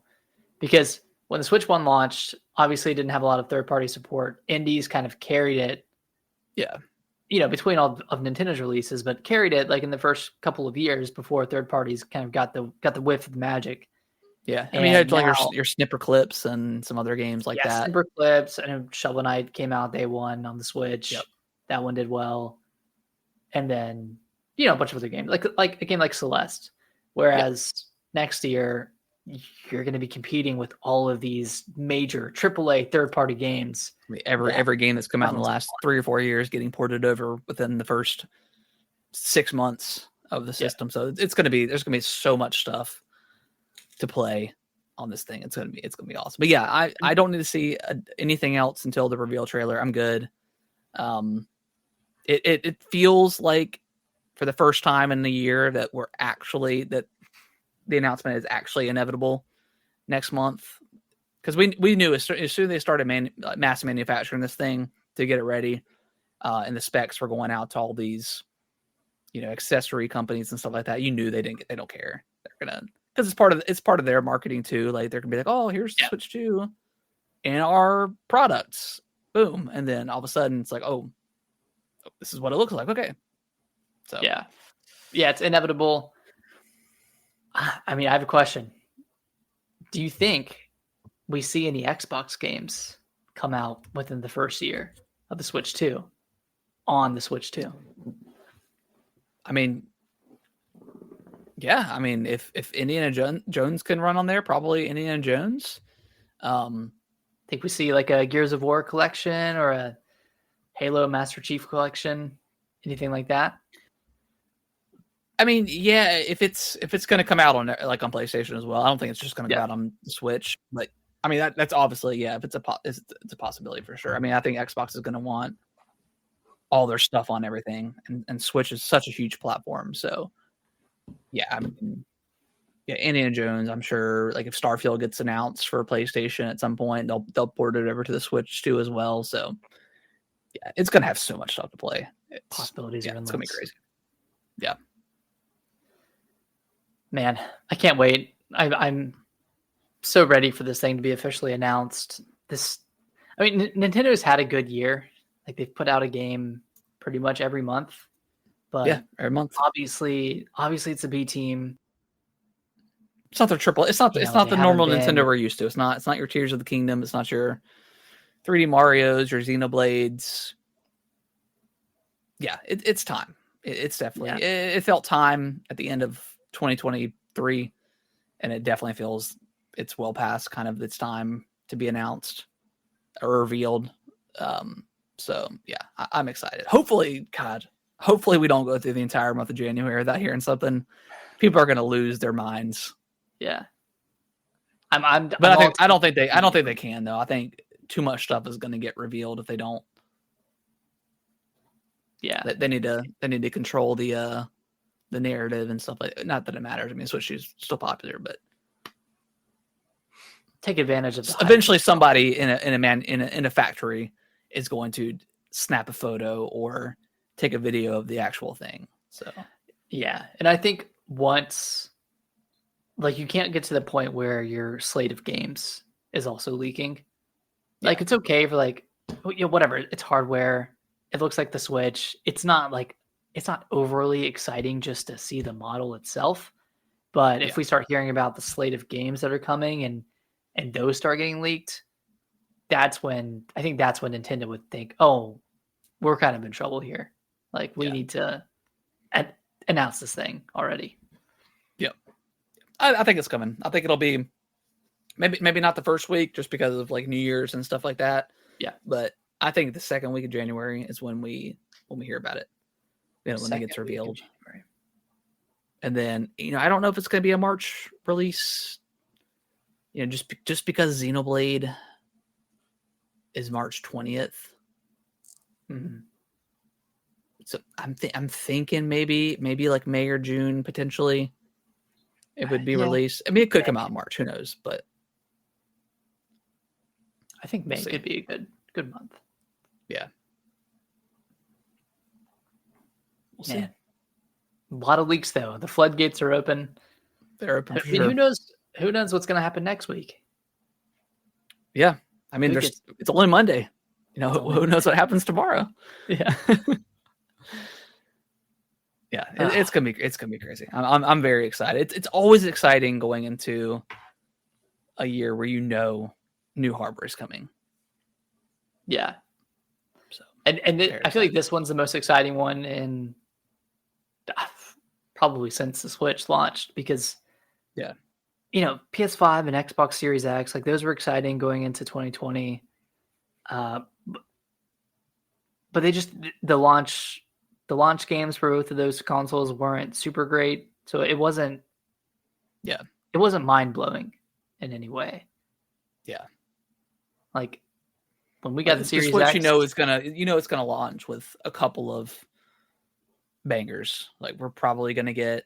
because when the Switch 1 launched, obviously it didn't have a lot of third-party support. Indies kind of carried it. Yeah. Between all of Nintendo's releases, but carried it like in the first couple of years before third parties kind of got the whiff of the magic. Yeah, I mean, you had like your Snipper Clips and some other games like that. Snipper Clips. I know Shovel Knight came out day one on the Switch. Yep. That one did well. And then, a bunch of other games, like a game like Celeste. Whereas next year, you're going to be competing with all of these major AAA third-party games. I mean, every game that's come out in the last 3 or 4 years getting ported over within the first 6 months of the system. So there's going to be so much stuff to play on this thing. It's going to be awesome. But yeah, I don't need to see anything else until the reveal trailer. I'm good. It feels like for the first time in the year that that the announcement is actually inevitable next month, because we knew as soon as they started mass manufacturing this thing to get it ready, and the specs were going out to all these accessory companies and stuff like that. You knew they don't care. They're gonna, because it's part of their marketing too. Like they're gonna be like, oh, here's the Switch 2 and our products, boom, and then all of a sudden it's like, oh, this is what it looks like. Okay. So yeah, it's inevitable. I mean, I have a question. Do you think we see any Xbox games come out within the first year of the Switch 2 on the Switch 2? I mean, yeah. I mean, if Indiana Jones can run on there, probably Indiana Jones. Think we see like a Gears of War collection or a Halo Master Chief collection, anything like that? I mean, yeah, if it's going to come out on like on PlayStation as well, I don't think it's just going to go out on the Switch. But I mean, that's obviously, if it's a possibility for sure. I mean, I think Xbox is going to want all their stuff on everything, and Switch is such a huge platform. So yeah, I mean, yeah, Indiana Jones. I'm sure, like if Starfield gets announced for PlayStation at some point, they'll port it over to the Switch too as well. So yeah, it's going to have so much stuff to play. Possibilities are endless. It's going to be crazy. Yeah. Man, I can't wait. I'm so ready for this thing to be officially announced. Nintendo's had a good year. Like they've put out a game pretty much every month. But every month. Obviously it's a B team. It's not their triple. It's not the normal Nintendo we're used to. It's not your Tears of the Kingdom. It's not your 3D Marios, your Xenoblades. Yeah, it's time. It's definitely. It felt time at the end of 2023, and it definitely feels it's well past kind of its time to be announced or revealed. So yeah, I'm excited. Hopefully we don't go through the entire month of January without hearing something. People are going to lose their minds. Yeah, I don't think they can though. I think too much stuff is going to get revealed if they don't. Yeah, they need to control the narrative and stuff like that. Not that it matters. I mean, Switch is still popular, but take advantage of. Eventually, somebody in a factory is going to snap a photo or take a video of the actual thing. So yeah, and I think once, like, you can't get to the point where your slate of games is also leaking. Like, it's okay for like, whatever. It's hardware. It looks like the Switch. It's not overly exciting just to see the model itself. But if we start hearing about the slate of games that are coming and those start getting leaked, that's when Nintendo would think, oh, we're kind of in trouble here. Like, we need to announce this thing already. Yep. I think it's coming. I think it'll be maybe not the first week just because of like New Year's and stuff like that. Yeah. But I think the second week of January is when we hear about it. When it gets revealed. And then, I don't know if it's going to be a March release. just because Xenoblade is March 20th. Mm-hmm. So I'm thinking maybe like May or June potentially it would be released. I mean, it could come out in March. Who knows? But I think May could be a good month. Yeah. We'll see. A lot of leaks though. The floodgates are open. They're open. I mean, who knows? Who knows what's going to happen next week? Yeah, I mean, it's only Monday. Who knows what happens tomorrow? Yeah. Yeah, it's gonna be crazy. I'm very excited. It's always exciting going into a year where new hardware is coming. Yeah. So and I feel like this one's the most exciting one in probably since the Switch launched because PS5 and Xbox Series X, like those were exciting going into 2020. But they just the launch games for both of those consoles weren't super great, so it wasn't mind blowing in any way. Yeah, like when we got the Series Switch, X, it's gonna launch with a couple of bangers. Like we're probably gonna get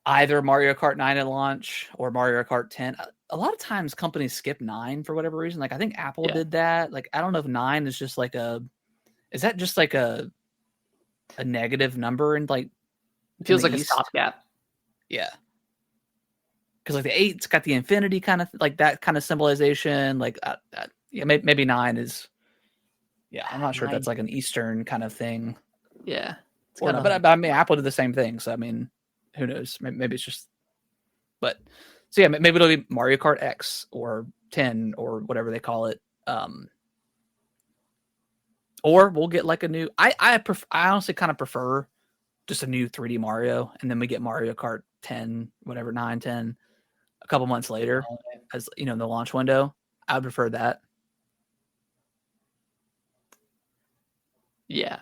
either Mario Kart 9 at launch or Mario Kart 10. A lot of times companies skip 9 for whatever reason. Like I think Apple did that. Like I don't know if 9 is just like is that just like a negative number and like it feels like a stopgap. Yeah. Because like the 8's got the infinity kind of like that kind of symbolization. Like maybe 9 is. Yeah, I'm not sure if that's like an Eastern kind of thing. Yeah. Or not, but I mean, Apple did the same thing. So I mean, who knows? Maybe it's just. But so yeah, maybe it'll be Mario Kart X or 10 or whatever they call it. Or we'll get like a new. I honestly kind of prefer just a new 3D Mario, and then we get Mario Kart 10, whatever 9, 10, a couple months later, as in the launch window. I would prefer that. Yeah,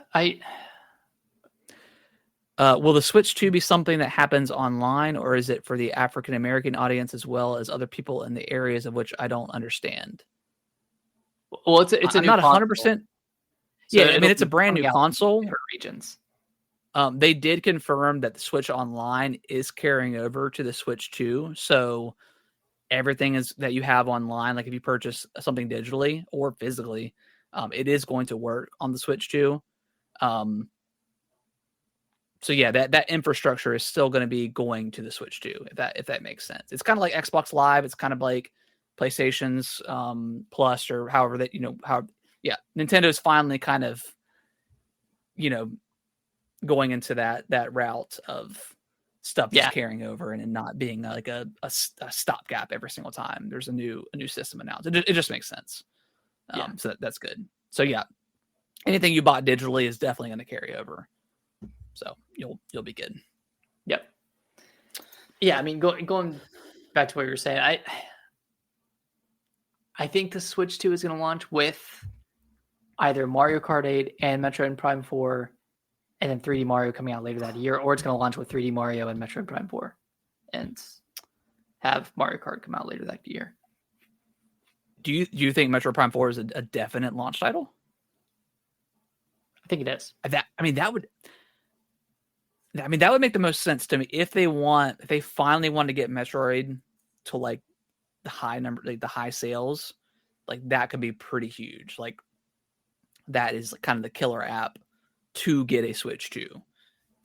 will the Switch 2 be something that happens online, or is it for the African American audience as well as other people in the areas of which I don't understand? Well, it's a I'm not 100%. So yeah, I mean it's a brand new console. Different regions. They did confirm that the Switch Online is carrying over to the Switch 2, so everything is that you have online. Like if you purchase something digitally or physically, it is going to work on the Switch 2. So yeah, that infrastructure is still going to be going to the Switch 2, if that makes sense. It's kind of like Xbox Live. It's kind of like PlayStation's Plus or however that Nintendo's finally kind of going into that route of stuff just carrying over and not being like a stopgap every single time there's a new system announced. It just makes sense. So that's good. So yeah, anything you bought digitally is definitely going to carry over. So you'll be good. Yep. Yeah, I mean, going back to what you were saying, I think the Switch 2 is going to launch with either Mario Kart 8 and Metroid Prime 4, and then 3D Mario coming out later that year, or it's going to launch with 3D Mario and Metroid Prime 4, and have Mario Kart come out later that year. Do you think Metroid Prime 4 is a definite launch title? I think it is. That would make the most sense to me if they finally want to get Metroid to like the high number, like the high sales, like that could be pretty huge. Like that is kind of the killer app to get a Switch 2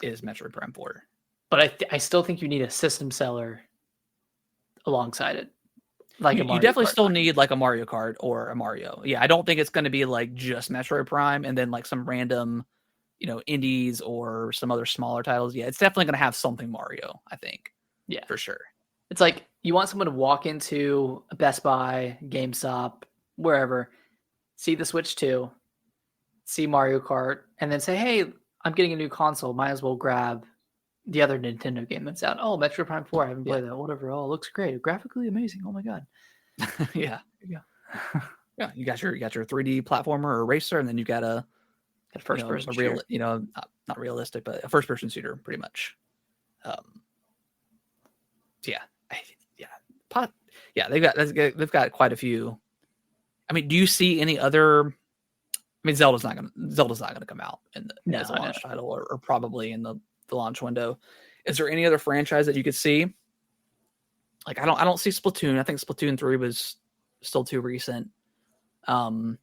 is Metroid Prime 4. But I still think you need a system seller alongside it. Like you definitely still need like a Mario Kart or a Mario. Yeah, I don't think it's going to be like just Metroid Prime and then like some random, indies or some other smaller titles. Yeah, it's definitely going to have something Mario, I think. Yeah, for sure. It's like you want someone to walk into a Best Buy, GameStop, wherever, see the Switch 2, see Mario Kart, and then say, hey, I'm getting a new console. Might as well grab the other Nintendo game that's out. Oh, Metroid Prime 4. I haven't played that. Whatever. Oh, it looks great. Graphically amazing. Oh my God. Yeah. There you go. Yeah. You got your 3D platformer or racer, and then you got a first person shooter. Not realistic, but a first person shooter pretty much. Yeah, they've got quite a few. I mean, do you see any other? I mean, Zelda's not gonna come out as a launch title or probably in the launch window. Is there any other franchise that you could see? Like, I don't see Splatoon. I think Splatoon 3 was still too recent. No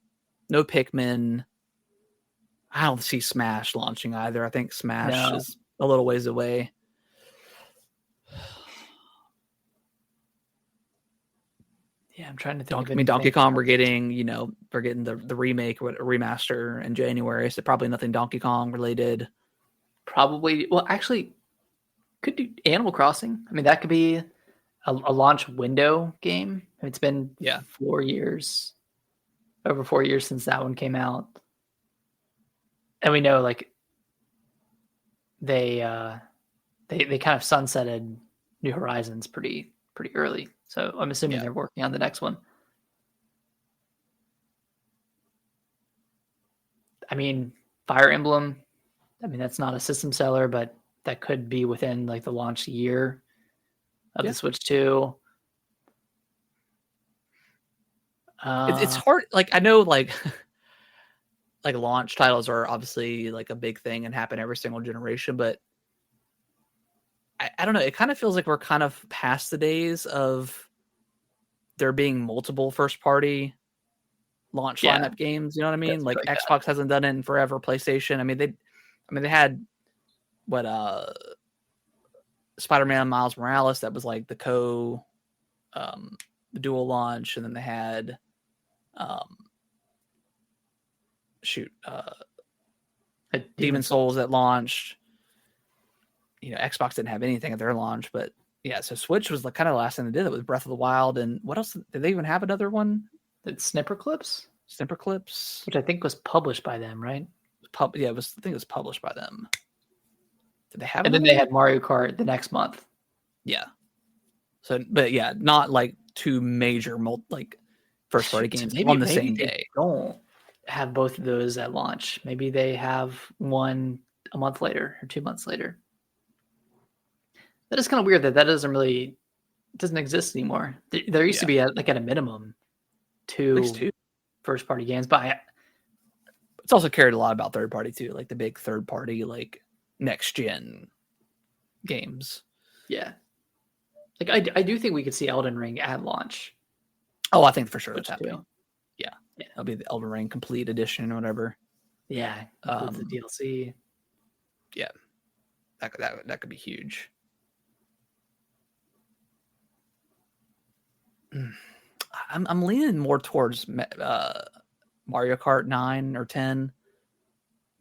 Pikmin. I don't see Smash launching either. I think Smash is a little ways away. Yeah, I'm trying to think. Donkey Kong, we're getting the remake or remaster in January, so probably nothing Donkey Kong related. Probably, well, actually, could do Animal Crossing. I mean, that could be a launch window game. It's been 4 years, over 4 years since that one came out, and we know like they kind of sunsetted New Horizons pretty early. So I'm assuming they're working on the next one. I mean, Fire Emblem. I mean, that's not a system seller, but that could be within like the launch year of the Switch 2. It's hard. Like, I know, like launch titles are obviously like a big thing and happen every single generation, but I don't know. It kind of feels like we're kind of past the days of there being multiple first party launch lineup games. You know what I mean? Like Xbox hasn't done it in forever. PlayStation. I mean, they had Spider-Man Miles Morales that was like the dual launch, and then they had Demon Souls that launched. Xbox didn't have anything at their launch, but so Switch was the kind of last thing they did. It was Breath of the Wild, and what else? Did they even have another one? Snipper Clips, which I think was published by them, right? I think it was published by them. Did they have? And then they had Mario Kart the next month. Yeah. So, but not like two major first party games on the same day. Don't have both of those at launch. Maybe they have one a month later or 2 months later. That is kind of weird that doesn't exist anymore. There used to be at a minimum two first party games, but it's also carried a lot about third party too, like the big third party like next gen games. Yeah, like I do think we could see Elden Ring at launch. Oh, I think for sure that's happening. Yeah, it'll be the Elden Ring complete edition or whatever. Yeah, the DLC. Yeah, that could be huge. I'm leaning more towards Mario Kart 9 or 10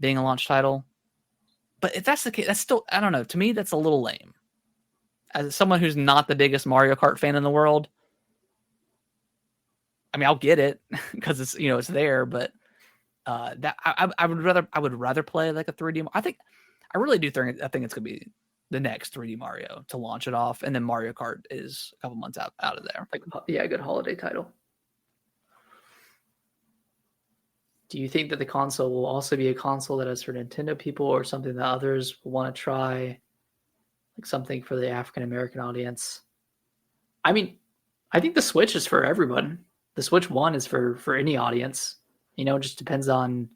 being a launch title. But if that's the case, that's still, I don't know. To me, that's a little lame. As someone who's not the biggest Mario Kart fan in the world, I mean, I'll get it because it's it's there. But that I would rather play like a 3D. I really do think it's gonna be the next 3D Mario to launch it off, and then Mario Kart is a couple months out of there. A good holiday title. Do you think that the console will also be a console that is for Nintendo people, or something that others will want to try, like something for the African American audience? I mean, I think the Switch is for everyone. The Switch 1 is for any audience. It just depends on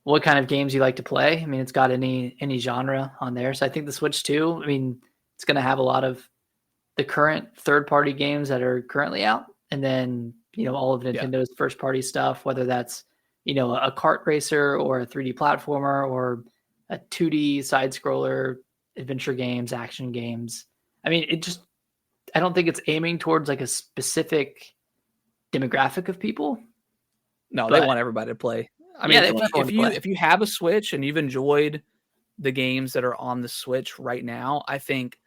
what kind of games you like to play. I mean, it's got any genre on there. So I think the Switch 2, I mean, it's going to have a lot of the current third-party games that are currently out. And then, all of Nintendo's first-party stuff, whether that's, a kart racer or a 3D platformer or a 2D side-scroller, adventure games, action games. I mean, I don't think it's aiming towards like a specific demographic of people. No, they want everybody to play. I mean, if you have a Switch and you've enjoyed the games that are on the Switch right now, I think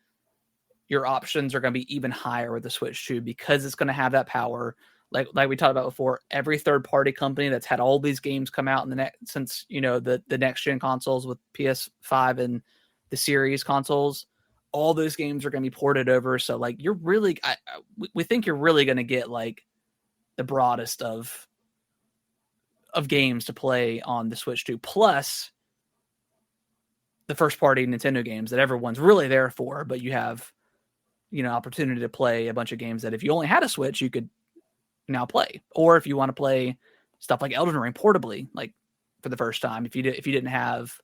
your options are going to be even higher with the Switch 2 because it's going to have that power. Like we talked about before, every third-party company that's had all these games come out since the next gen consoles with PS5 and the Series consoles, all those games are going to be ported over. So like we think you're really going to get like the broadest of games to play on the Switch 2, plus the first party Nintendo games that everyone's really there for, but you have opportunity to play a bunch of games that if you only had a Switch, you could now play. Or if you want to play stuff like Elden Ring portably, like for the first time, if you didn't have,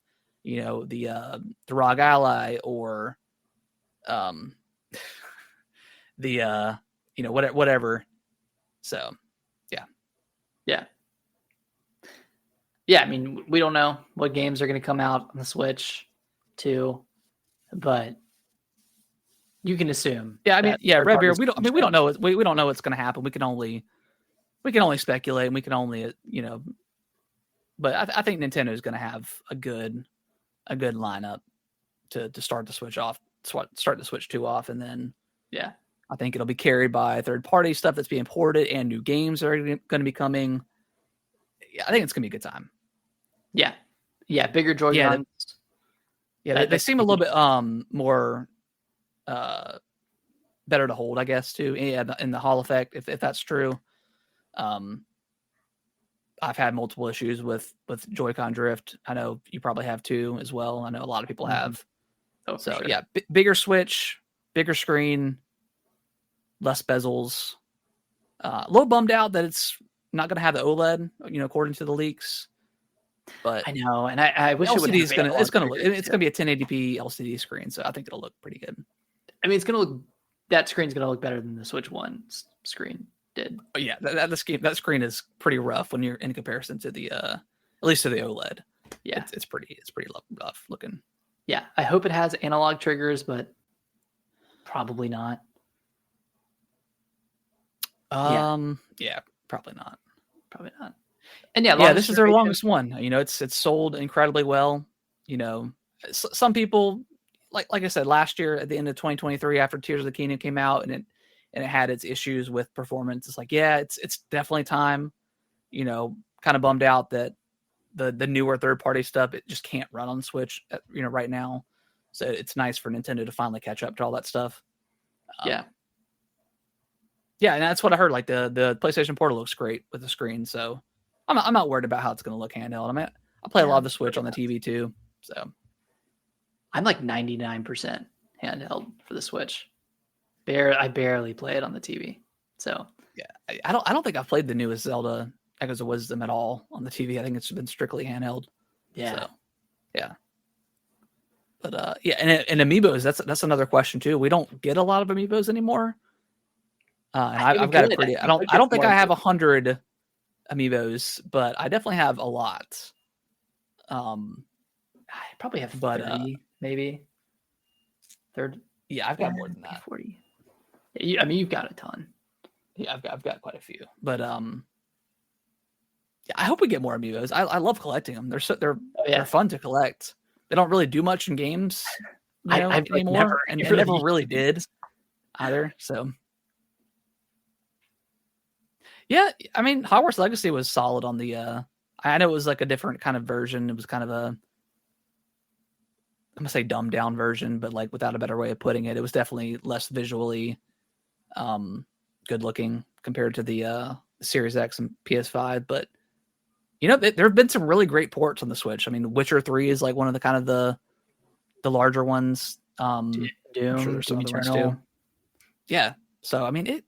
the ROG Ally or the whatever. So yeah. I mean, we don't know what games are going to come out on the Switch too, but you can assume. Yeah, I mean, Red Bear. We don't know. We don't know what's going to happen. We can only speculate, and we can only But I think Nintendo is going to have a good lineup to start the Switch off, start the Switch 2 off, and then I think it'll be carried by third party stuff that's being ported and new games that are going to be coming. Yeah, I think it's going to be a good time. Yeah, bigger Joy-Cons. They seem a little bit more better to hold, I guess, too. Yeah, in the Hall effect, if that's true. I've had multiple issues with Joy-Con drift. I know you probably have too as well. I know a lot of people have. Oh, so sure. yeah, bigger Switch, bigger screen, less bezels. A little bummed out that it's not going to have the OLED, according to the leaks. But I know, and I wish LCD it's going to be a 1080p LCD screen, so I think it'll look pretty good. I mean, that screen's going to look better than the Switch 1 screen did. Oh, yeah, that screen is pretty rough when you're in comparison to the at least to the OLED. Yeah, it's pretty rough looking. Yeah, I hope it has analog triggers, but probably not. Yeah, probably not. And this is their longest one. It's sold incredibly well. Some people, like I said, last year at the end of 2023, after Tears of the Kingdom came out, and it had its issues with performance. It's like, it's definitely time. Kind of bummed out that the newer third party stuff, it just can't run on Switch, right now. So it's nice for Nintendo to finally catch up to all that stuff. Yeah, and that's what I heard. Like the PlayStation Portal looks great with the screen, so I'm not worried about how it's going to look handheld. I mean, I play a lot of the Switch on the TV too, so I'm like 99% handheld for the Switch. I barely play it on the TV, so yeah, I don't think I've played the newest Zelda Echoes of Wisdom at all on the TV. I think it's been strictly handheld. Yeah, so, yeah. But and amiibos. That's another question too. We don't get a lot of amiibos anymore. And I've got a pretty. I don't think I have 100 amiibos, but I definitely have a lot. I probably have 30, maybe 30. Yeah, I've got more than that. 40. I mean, you've got a ton. Yeah, I've got quite a few. But I hope we get more amiibos. I love collecting them. They're fun to collect. They don't really do much in games, anymore, and never really did either. So. Yeah, I mean, Hogwarts Legacy was solid on the. I know it was like a different kind of version. It was kind of I'm gonna say dumbed down version, but like without a better way of putting it, it was definitely less visually, good looking compared to the Series X and PS5. But there have been some really great ports on the Switch. I mean, Witcher 3 is like one of the kind of the larger ones. Doom, I'm sure there's some other ones too. Yeah, so I mean it.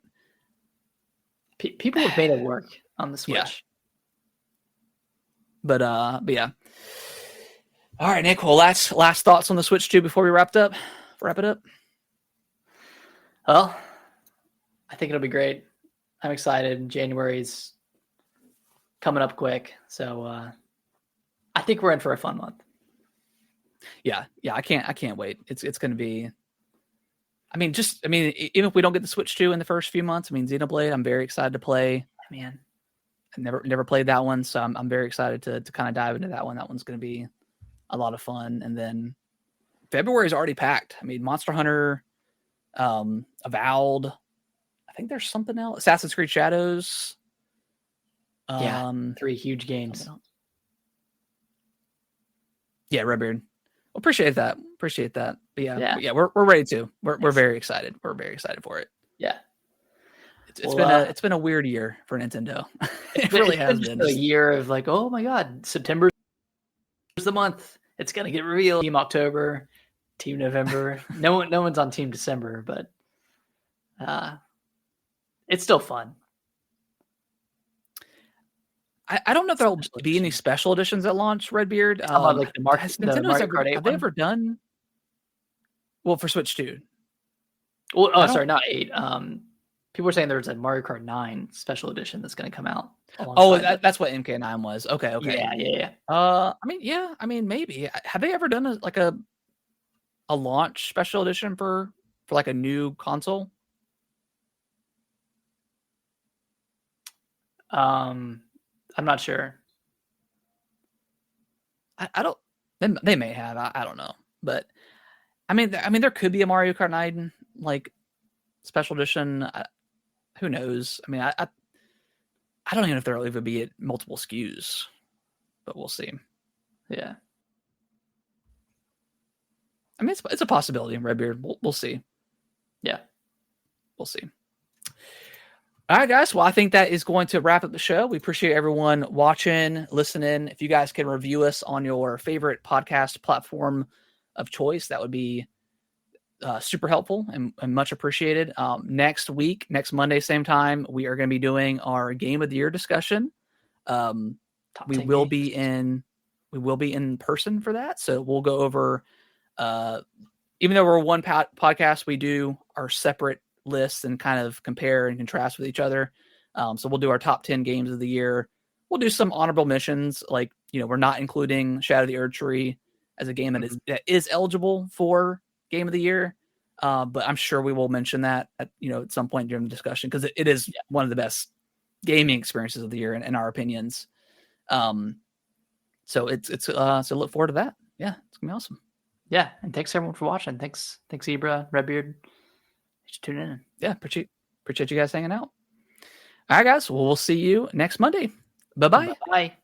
People have made it work on the Switch. Yeah. But yeah. All right, Nick. Well, last thoughts on the Switch 2 before we wrap it up. Well, I think it'll be great. I'm excited. January's coming up quick, so I think we're in for a fun month. Yeah. I can't wait. It's going to be. I mean, even if we don't get the Switch 2 in the first few months, I mean, Xenoblade, I'm very excited to play. Man, I never played that one, so I'm very excited to kind of dive into that one. That one's going to be a lot of fun. And then February is already packed. I mean, Monster Hunter, Avowed. I think there's something else. Assassin's Creed Shadows. 3 huge games. Yeah, Redbeard. Appreciate that. But yeah, we're ready to. We're very excited. We're very excited for it. Yeah. It's been a weird year for Nintendo. It really has been a year of like, oh my God, September is the month. It's gonna get revealed. Team October, Team November. No one's on Team December, but It's still fun. I don't know if there'll be any special editions at launch, Redbeard. Like the Mario Kart 8 have they ever done? Well, for Switch 2. Well, sorry, not 8. People are saying there's a Mario Kart 9 special edition that's going to come out. That's what MK9 was. Okay. Yeah. I mean, maybe. Have they ever done a launch special edition for like a new console? I'm not sure. I don't. They may have. I don't know, but I mean, there could be a Mario Kart 9 like special edition. Who knows? I mean, I don't even know if there'll even be multiple SKUs, but we'll see. Yeah. I mean, it's a possibility in Redbeard. We'll see. Yeah. We'll see. All right, guys. Well, I think that is going to wrap up the show. We appreciate everyone watching, listening. If you guys can review us on your favorite podcast platform of choice, that would be super helpful and much appreciated. Next Monday, same time, we are going to be doing our Game of the Year discussion. We will be in person for that. So we'll go over, even though we're one podcast, we do our separate lists and kind of compare and contrast with each other. So we'll do our top 10 games of the year. We'll do some honorable mentions. Like, we're not including Shadow of the Erdtree as a game that is eligible for Game of the Year. But I'm sure we will mention that at some point during the discussion, because it is one of the best gaming experiences of the year in our opinions. So so look forward to that. Yeah, it's gonna be awesome. Yeah, and thanks everyone for watching. Thanks Zebra, Redbeard. Thanks for tuning in. Yeah, appreciate you guys hanging out. All right, guys. Well, we'll see you next Monday. Bye-bye. Bye.